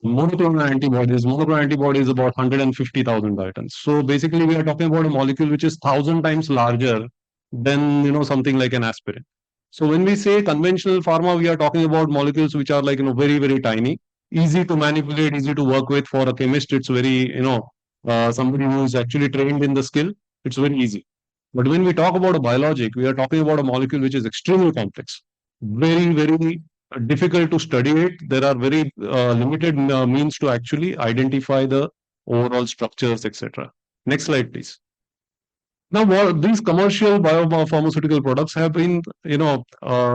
Monoclonal antibodies. Monoclonal antibody is about 150,000 items. So basically, we are talking about a molecule which is 1,000 times larger than something like an aspirin. So when we say conventional pharma, we are talking about molecules which are very, very tiny, easy to manipulate, easy to work with. For a chemist, it's very somebody who is actually trained in the skill. It's very easy. But when we talk about a biologic, we are talking about a molecule which is extremely complex, very, very difficult to study it. There are very limited means to actually identify the overall structures, etc. Next slide, please. Now, these commercial biopharmaceutical products have been,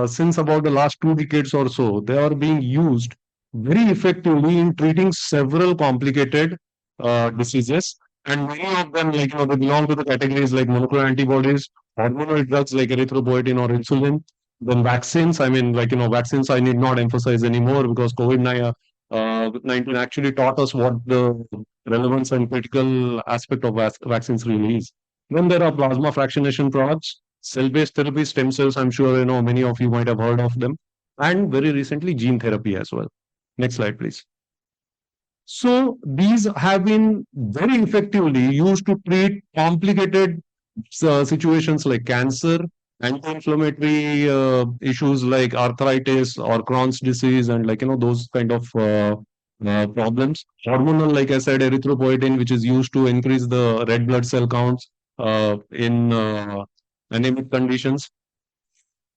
since about the last 2 decades or so, they are being used very effectively in treating several complicated diseases. And many of them, they belong to the categories like monoclonal antibodies, hormonal drugs like erythropoietin or insulin, then vaccines. Vaccines I need not emphasize anymore because COVID-19 actually taught us what the relevance and critical aspect of vaccines really is. Then there are plasma fractionation products, cell-based therapy, stem cells. I'm sure many of you might have heard of them, and very recently gene therapy as well. Next slide, please. So these have been very effectively used to treat complicated situations like cancer, anti-inflammatory issues like arthritis or Crohn's disease, and those kind of problems. Hormonal, like I said, erythropoietin, which is used to increase the red blood cell counts in anemic conditions.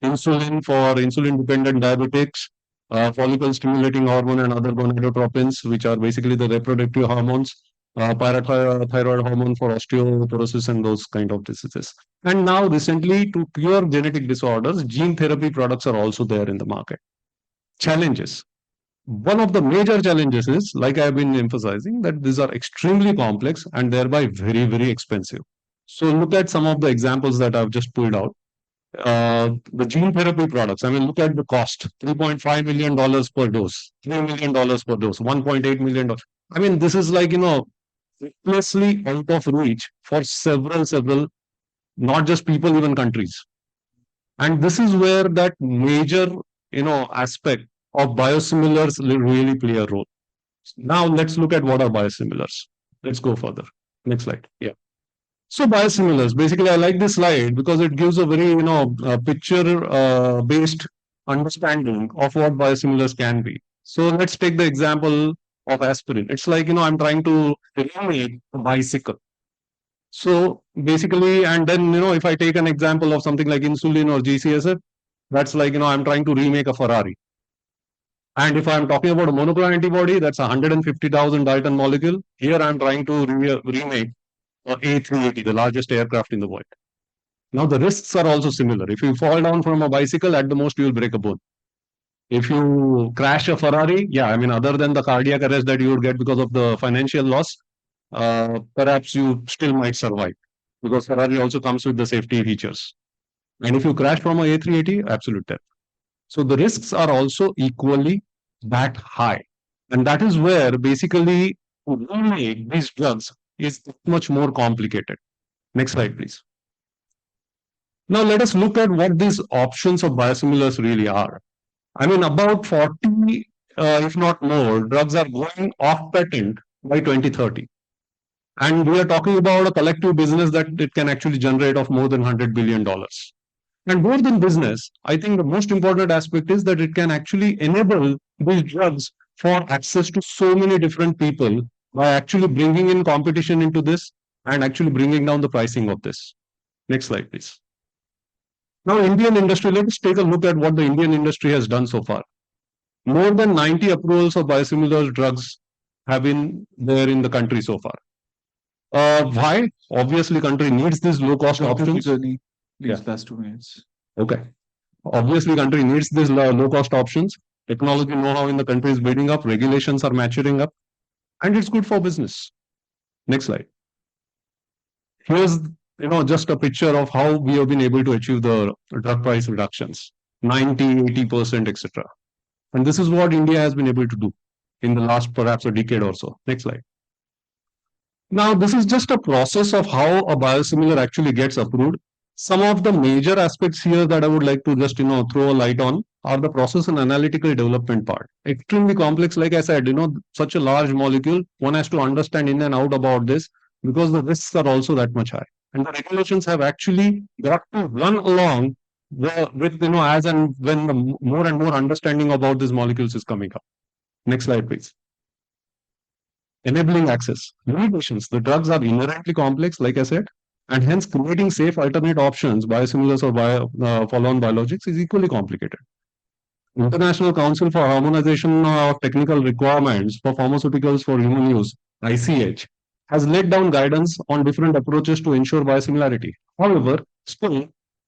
Insulin for insulin-dependent diabetics, follicle-stimulating hormone and other gonadotropins, which are basically the reproductive hormones, parathyroid hormone for osteoporosis and those kind of diseases. And now recently, to cure genetic disorders, gene therapy products are also there in the market. Challenges. One of the major challenges is, like I have been emphasizing, that these are extremely complex and thereby very, very expensive. So look at some of the examples that I've just pulled out. The gene therapy products, look at the cost, $3.5 million per dose, $3 million per dose, $1.8 million. This is hopelessly out of reach for several, not just people, even countries. And this is where that major, aspect of biosimilars really play a role. Now let's look at what are biosimilars. Let's go further. Next slide. Yeah. So biosimilars, basically, I like this slide because it gives a very, picture-based understanding of what biosimilars can be. So let's take the example of aspirin. It's like, I'm trying to remake a bicycle. So basically, and then, if I take an example of something like insulin or GCSF, that's like, I'm trying to remake a Ferrari. And if I'm talking about a monoclonal antibody, that's 150,000 Dalton molecule. Here I'm trying to remake A380, the largest aircraft in the world. Now the risks are also similar. If you fall down from a bicycle, at the most you will break a bone. If you crash a Ferrari, other than the cardiac arrest that you would get because of the financial loss, perhaps you still might survive because Ferrari also comes with the safety features. And if you crash from a A380, absolute death. So the risks are also equally that high. And that is where basically to remake these drugs is much more complicated. Next slide, please. Now let us look at what these options of biosimilars really are. About 40, if not more, drugs are going off patent by 2030. And we are talking about a collective business that it can actually generate of more than $100 billion. And more than business, I think the most important aspect is that it can actually enable these drugs for access to so many different people by actually bringing in competition into this and actually bringing down the pricing of this. Next slide, please. Now, Indian industry, let's take a look at what the Indian industry has done so far. More than 90 approvals of biosimilar drugs have been there in the country so far. Why? Obviously, country needs these low-cost options. These last 2 minutes. Okay. Obviously, country needs these low-cost options. Technology know-how in the country is building up. Regulations are maturing up. And it's good for business. Next slide. Here's just a picture of how we have been able to achieve the drug price reductions. 90, 80%, etc. And this is what India has been able to do in the last perhaps a decade or so. Next slide. Now, this is just a process of how a biosimilar actually gets approved. Some of the major aspects here that I would like to just throw a light on are the process and analytical development part. Extremely complex, like I said, such a large molecule, one has to understand in and out about this because the risks are also that much high. And the regulations have actually got to run along with as and when the more and more understanding about these molecules is coming up. Next slide, please. Enabling access. Limitations. The drugs are inherently complex, like I said, and hence creating safe alternate options, biosimilars or follow-on biologics, is equally complicated. International Council for Harmonization of Technical Requirements for Pharmaceuticals for Human Use, ICH, has laid down guidance on different approaches to ensure biosimilarity. However, still,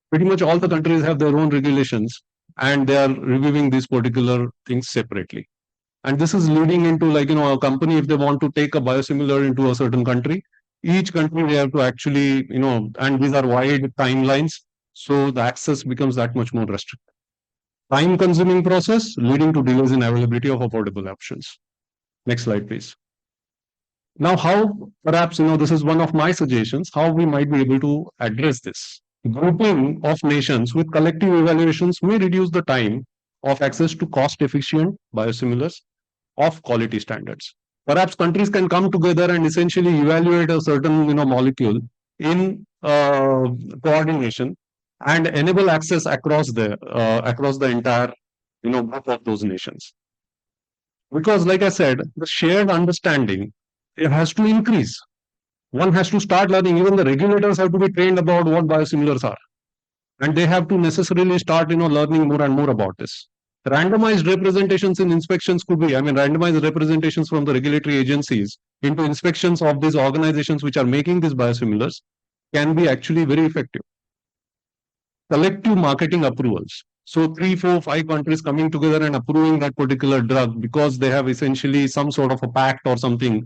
pretty much all the countries have their own regulations and they are reviewing these particular things separately. And this is leading into a company, if they want to take a biosimilar into a certain country, each country they have to actually, and these are wide timelines. So the access becomes that much more restricted. Time consuming process leading to delays in availability of affordable options. Next slide, please. Now, how perhaps, this is one of my suggestions, how we might be able to address this. Grouping of nations with collective evaluations may reduce the time of access to cost-efficient biosimilars of quality standards. Perhaps countries can come together and essentially evaluate a certain molecule in coordination and enable access across the entire group of those nations. Because, like I said, the shared understanding, it has to increase. One has to start learning. Even the regulators have to be trained about what biosimilars are, and they have to necessarily start learning more and more about this. Randomized representations in inspections could be, randomized representations from the regulatory agencies into inspections of these organizations which are making these biosimilars can be actually very effective. Collective marketing approvals. So 3, 4, 5 countries coming together and approving that particular drug because they have essentially some sort of a pact or something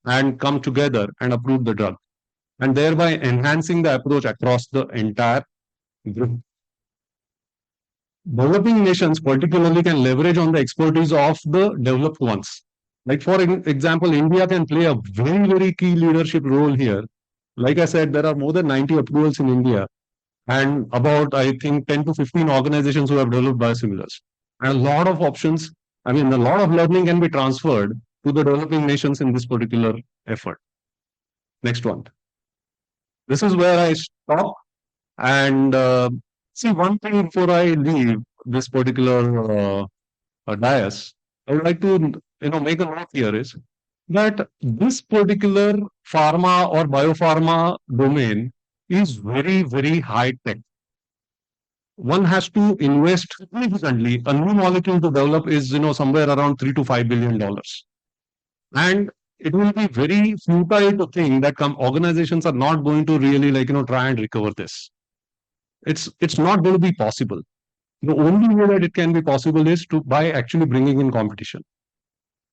and come together and approve the drug, and thereby enhancing the approach across the entire group. Developing nations particularly can leverage on the expertise of the developed ones. Like for example, India can play a very, very key leadership role here. Like I said, there are more than 90 approvals in India and about, I think, 10 to 15 organizations who have developed biosimilars. And a lot of options, a lot of learning can be transferred to the developing nations in this particular effort. Next one. This is where I stop. And see, one thing before I leave this particular dais, I would like to make a note here is that this particular pharma or biopharma domain is very, very high tech. One has to invest significantly. A new molecule to develop is somewhere around $3 to $5 billion. And it will be very futile to think that organizations are not going to really try and recover this. It's not going to be possible. The only way that it can be possible is by actually bringing in competition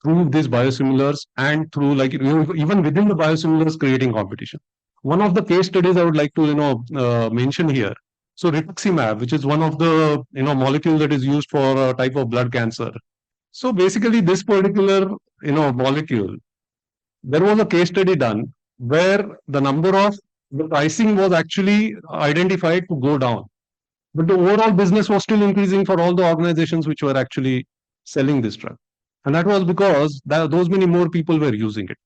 through these biosimilars and through even within the biosimilars creating competition. One of the case studies I would like to mention here. So rituximab, which is one of the molecule that is used for a type of blood cancer. So basically, this particular molecule, there was a case study done where the pricing was actually identified to go down, but the overall business was still increasing for all the organizations which were actually selling this drug, and that was because those many more people were using it.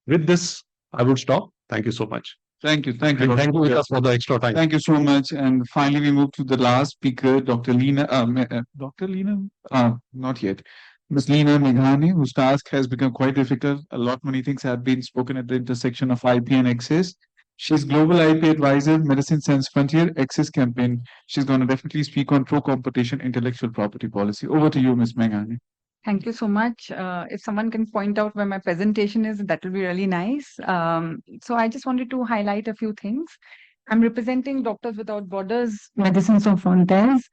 With this, I would stop. Thank you so much. Thank you. Thank you. And thank you, Vikas, for the extra time. Thank you so much. And finally, we move to the last speaker, Dr. Lena. Dr. Lena? Not yet. Ms. Lena Meghani, whose task has become quite difficult. Many things have been spoken at the intersection of IP and access. She's Global IP Advisor, Medicine Sans Frontier, Access Campaign. She's going to definitely speak on pro-competition intellectual property policy. Over to you, Ms. Meghani. Thank you so much. If someone can point out where my presentation is, that will be really nice. So I just wanted to highlight a few things. I'm representing Doctors Without Borders, Medicine Sans Frontiers.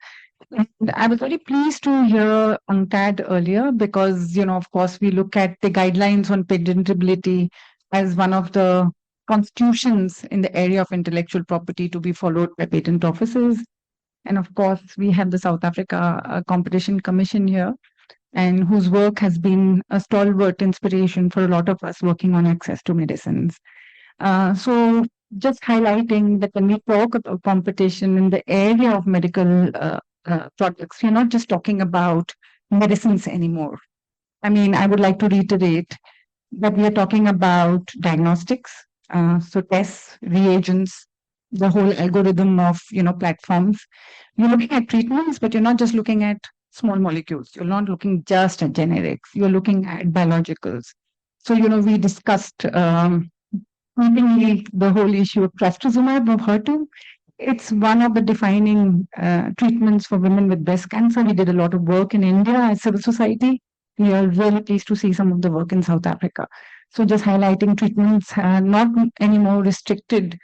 And I was very pleased to hear UNCTAD earlier because, of course, we look at the guidelines on patentability as one of the constitutions in the area of intellectual property to be followed by patent offices. And of course, we have the South Africa Competition Commission here, and whose work has been a stalwart inspiration for a lot of us working on access to medicines. So just highlighting that when we talk about competition in the area of medical products, we're not just talking about medicines anymore. I mean, I would like to reiterate that we are talking about diagnostics, so tests, reagents, the whole algorithm of, platforms. You're looking at treatments, but you're not just looking at small molecules. You're not looking just at generics. You're looking at biologicals. So, we discussed the whole issue of trastuzumab of HER2. It's one of the defining treatments for women with breast cancer. We did a lot of work in India as civil society. We are really pleased to see some of the work in South Africa. So just highlighting treatments not anymore restricted.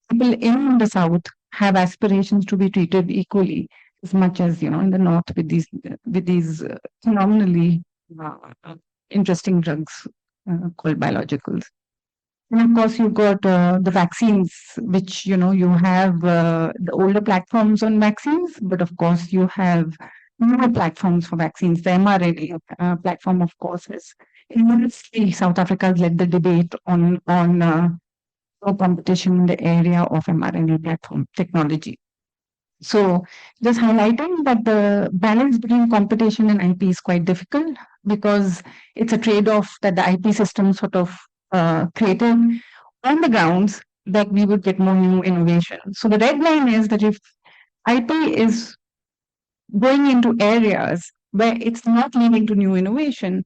People in the South have aspirations to be treated equally as much as in the North with these phenomenally interesting drugs called biologicals. And of course, you've got the vaccines, which you have the older platforms on vaccines, but of course you have newer platforms for vaccines. The mRNA platform, of course, is immensely. South Africa has led the debate on competition in the area of mRNA platform technology. So just highlighting that the balance between competition and IP is quite difficult because it's a trade-off that the IP system sort of created on the grounds that we would get more new innovation. So the red line is that if IP is going into areas where it's not leading to new innovation,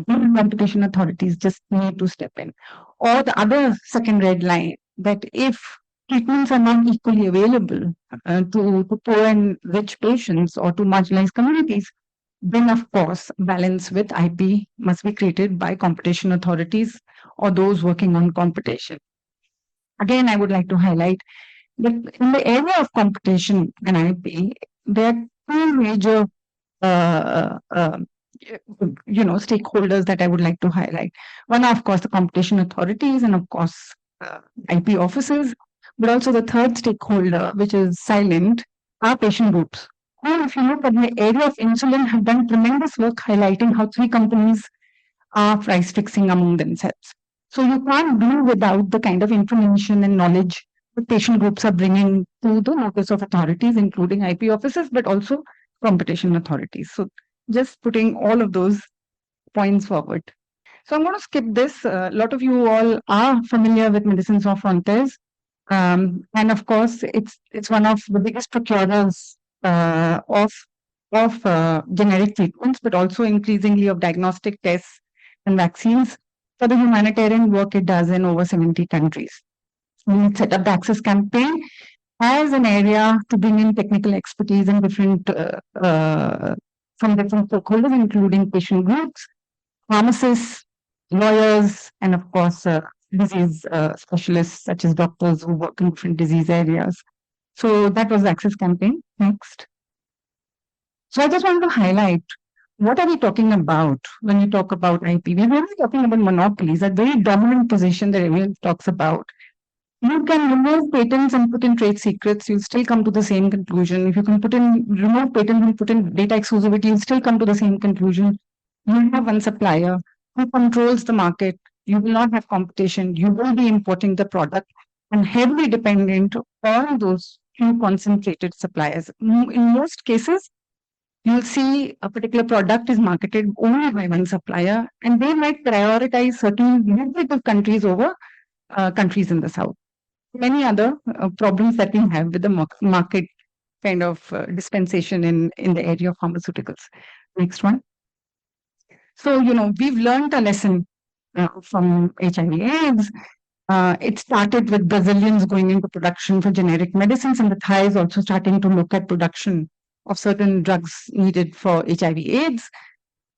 competition authorities just need to step in. Or the other second red line, that if treatments are not equally available to poor and rich patients or to marginalized communities, then of course balance with IP must be created by competition authorities or those working on competition. Again, I would like to highlight that in the area of competition and IP, there are two major stakeholders that I would like to highlight. One, of course, the competition authorities and of course IP officers, but also the third stakeholder, which is silent, are patient groups. And if you look at the area of insulin, have done tremendous work highlighting how 3 companies are price fixing among themselves. So you can't do without the kind of information and knowledge that patient groups are bringing to the notice of authorities, including IP officers, but also competition authorities. So just putting all of those points forward. So I'm going to skip this. A lot of you all are familiar with Medicine Sans Frontiers. And of course, it's one of the biggest procurers of generic treatments, but also increasingly of diagnostic tests and vaccines for the humanitarian work it does in over 70 countries. We set up the Access campaign as an area to bring in technical expertise and from different stakeholders, including patient groups, pharmacists, lawyers, and of course, disease specialists such as doctors who work in different disease areas. So that was the Access campaign. Next. So I just want to highlight, what are we talking about when we talk about IP? We're really talking about monopolies, a very dominant position that everyone talks about. You can remove patents and put in trade secrets, you'll still come to the same conclusion. If you can remove patents and put in data exclusivity, you'll still come to the same conclusion. You have one supplier who controls the market. You will not have competition. You will be importing the product and heavily dependent on those few concentrated suppliers. In most cases, you'll see a particular product is marketed only by one supplier, and they might prioritize certain lucrative countries over countries in the South. many other problems that we have with the market kind of dispensation in the area of pharmaceuticals. Next one. So, we've learned a lesson from HIV/AIDS. It started with Brazilians going into production for generic medicines, and the Thai is also starting to look at production of certain drugs needed for HIV/AIDS.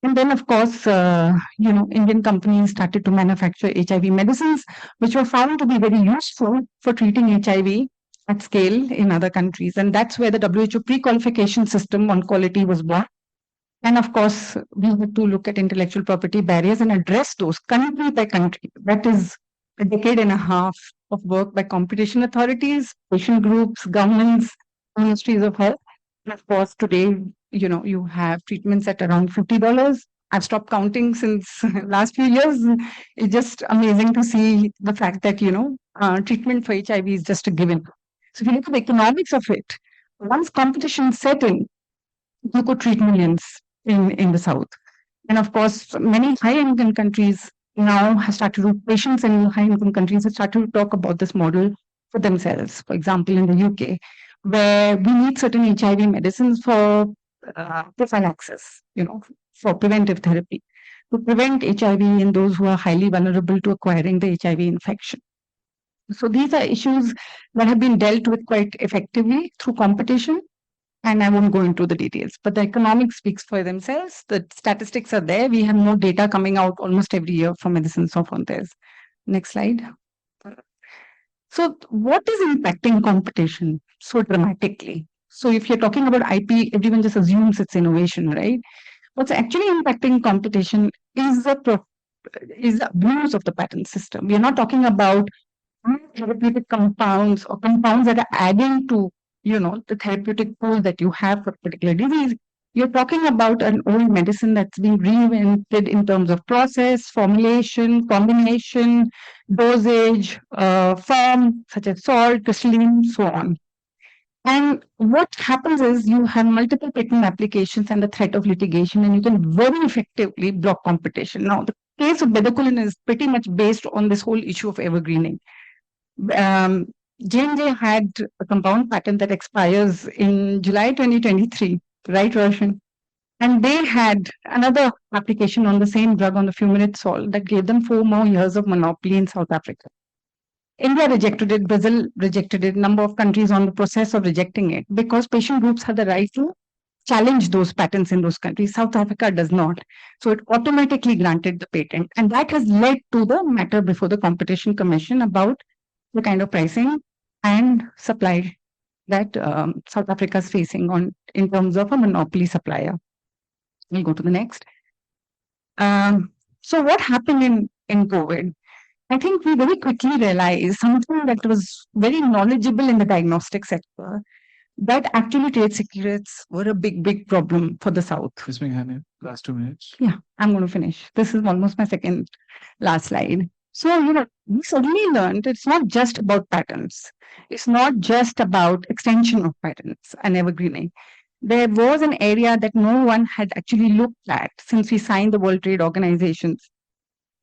And then, of course, Indian companies started to manufacture HIV medicines, which were found to be very useful for treating HIV at scale in other countries. And that's where the WHO pre-qualification system on quality was born. And of course, we had to look at intellectual property barriers and address those country by country. That is a decade and a half of work by competition authorities, patient groups, governments, ministries of health. And of course, today, you have treatments at around $50. I've stopped counting since last few years. It's just amazing to see the fact that, treatment for HIV is just a given. So if you look at the economics of it, once competition set in, you could treat millions in the South. And of course, many high-income countries now have started to, patients in high-income countries have started to talk about this model for themselves. For example, in the UK, where we need certain HIV medicines for prophylaxis, for preventive therapy, to prevent HIV in those who are highly vulnerable to acquiring the HIV infection. So these are issues that have been dealt with quite effectively through competition. And I won't go into the details, but the economics speaks for themselves. The statistics are there. We have more data coming out almost every year from Medicines Sans Frontières. Next slide. So what is impacting competition so dramatically? So if you're talking about IP, everyone just assumes it's innovation, right? What's actually impacting competition is the abuse of the patent system. We're not talking about therapeutic compounds or compounds that are adding to the therapeutic pool that you have for a particular disease. You're talking about an old medicine that's being reinvented in terms of process, formulation, combination, dosage, form, such as salt, crystalline, so on. And what happens is you have multiple patent applications and the threat of litigation, and you can very effectively block competition. Now, the case of bedaquiline is pretty much based on this whole issue of evergreening. J&J had a compound patent that expires in July 2023, right, Roshan? And they had another application on the same drug on the fumarate salt that gave them 4 more years of monopoly in South Africa. India rejected it, Brazil rejected it, number of countries on the process of rejecting it because patient groups had the right to challenge those patents in those countries. South Africa does not. So it automatically granted the patent. And that has led to the matter before the Competition Commission about the kind of pricing and supply that South Africa is facing in terms of a monopoly supplier. We'll go to the next. So what happened in COVID? I think we very quickly realized something that was very knowledgeable in the diagnostic sector, that actually trade secrets were a big, big problem for the South. Ms. Meghani, last 2 minutes. Yeah, I'm going to finish. This is almost my second last slide. So, we suddenly learned it's not just about patents. It's not just about extension of patents and evergreening. There was an area that no one had actually looked at since we signed the World Trade Organization's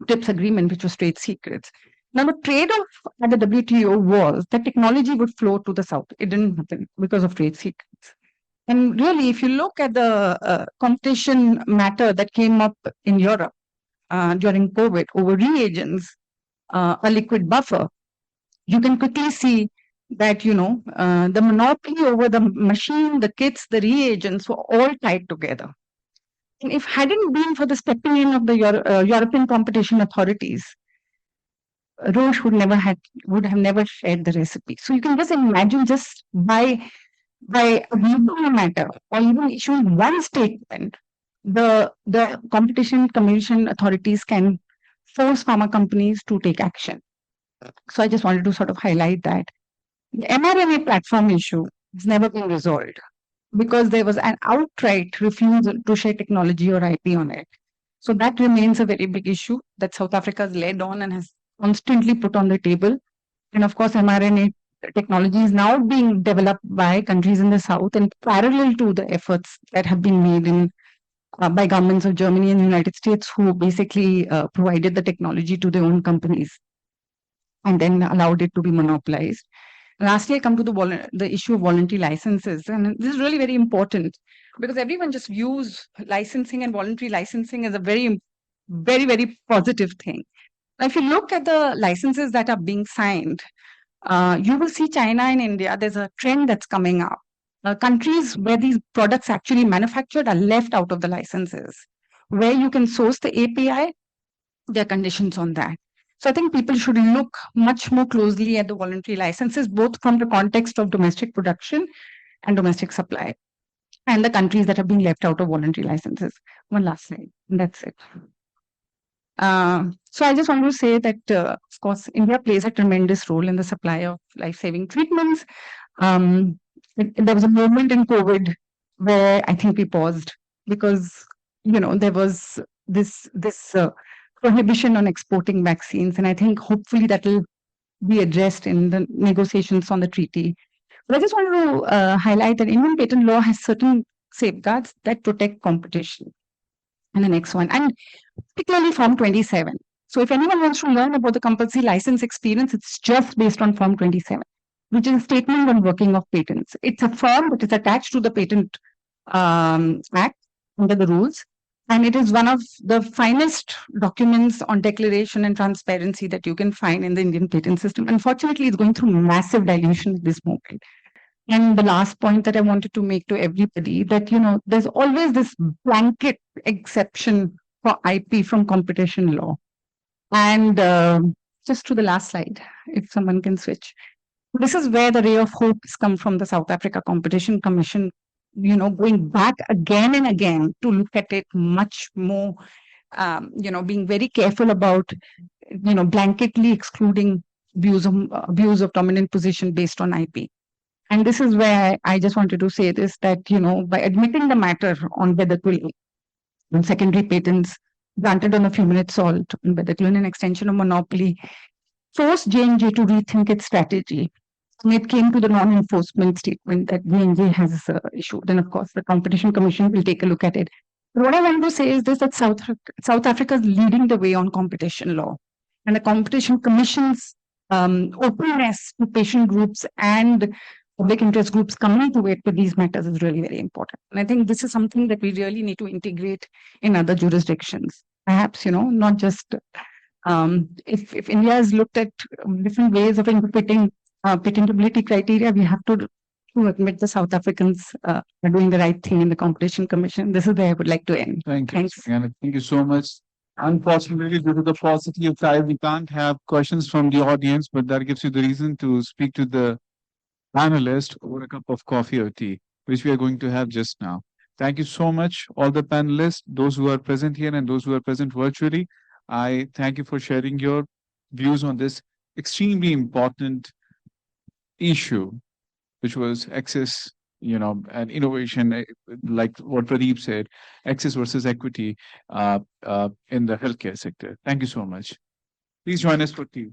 TRIPS agreement, which was trade secrets. Now, the trade-off at the WTO was that technology would flow to the South. It didn't happen because of trade secrets. And really, if you look at the competition matter that came up in Europe during COVID over reagents, a liquid buffer, you can quickly see that, the monopoly over the machine, the kits, the reagents were all tied together. And if hadn't been for the stepping in of the European competition authorities, Roche would have never shared the recipe. So you can just imagine, just by abusing a matter or even issuing one statement, the competition commission authorities can force pharma companies to take action. So I just wanted to sort of highlight that. The mRNA platform issue has never been resolved because there was an outright refusal to share technology or IP on it. So that remains a very big issue that South Africa has led on and has constantly put on the table. And of course, mRNA technology is now being developed by countries in the South and parallel to the efforts that have been made by governments of Germany and the United States, who basically provided the technology to their own companies. and then allowed it to be monopolized. Lastly, I come to the issue of voluntary licenses, and this is really very important because everyone just views licensing and voluntary licensing as a very, very, very positive thing. Now, if you look at the licenses that are being signed, you will see China and India, there's a trend that's coming up. Countries where these products actually manufactured are left out of the licenses. Where you can source the API, there are conditions on that. So I think people should look much more closely at the voluntary licenses, both from the context of domestic production and domestic supply, and the countries that are being left out of voluntary licenses. One last slide, and that's it. So I just want to say that, of course, India plays a tremendous role in the supply of life-saving treatments. There was a moment in COVID where I think we paused because, there was this prohibition on exporting vaccines, and I think hopefully that will be addressed in the negotiations on the treaty. But I just want to highlight that Indian patent law has certain safeguards that protect competition. And the next one, and particularly Form 27. So if anyone wants to learn about the compulsory license experience, it's just based on Form 27, which is a statement on working of patents. It's a form that is attached to the Patent Act under the rules. And it is one of the finest documents on declaration and transparency that you can find in the Indian patent system. Unfortunately, it's going through massive dilution at this moment. And the last point that I wanted to make to everybody that, there's always this blanket exception for IP from competition law. And just to the last slide, if someone can switch. This is where the ray of hope has come from the South Africa Competition Commission, going back again and again to look at it much more, being very careful about, blanketly excluding views of dominant position based on IP. And this is where I just wanted to say this, that, by admitting the matter on whether when secondary patents granted on a few minutes salt, on whether an extension of monopoly, forced J&J to rethink its strategy. And it came to the non-enforcement statement that J&J has issued. And of course, the Competition Commission will take a look at it. But what I want to say is this, that South Africa is leading the way on competition law. And the Competition Commission's openness to patient groups and public interest groups coming to it with these matters is really very important. And I think this is something that we really need to integrate in other jurisdictions. Perhaps, not just if India has looked at different ways of interpreting patentability criteria, we have to admit the South Africans are doing the right thing in the Competition Commission. This is where I would like to end. Thank you. Thanks. Thank you so much. Unfortunately, due to the paucity of time, we can't have questions from the audience, but that gives you the reason to speak to the panelist over a cup of coffee or tea, which we are going to have just now. Thank you so much, all the panelists, those who are present here and those who are present virtually. I thank you for sharing your views on this extremely important issue, which was access, and innovation, like what Pradeep said, access versus equity in the healthcare sector. Thank you so much. Please join us for tea.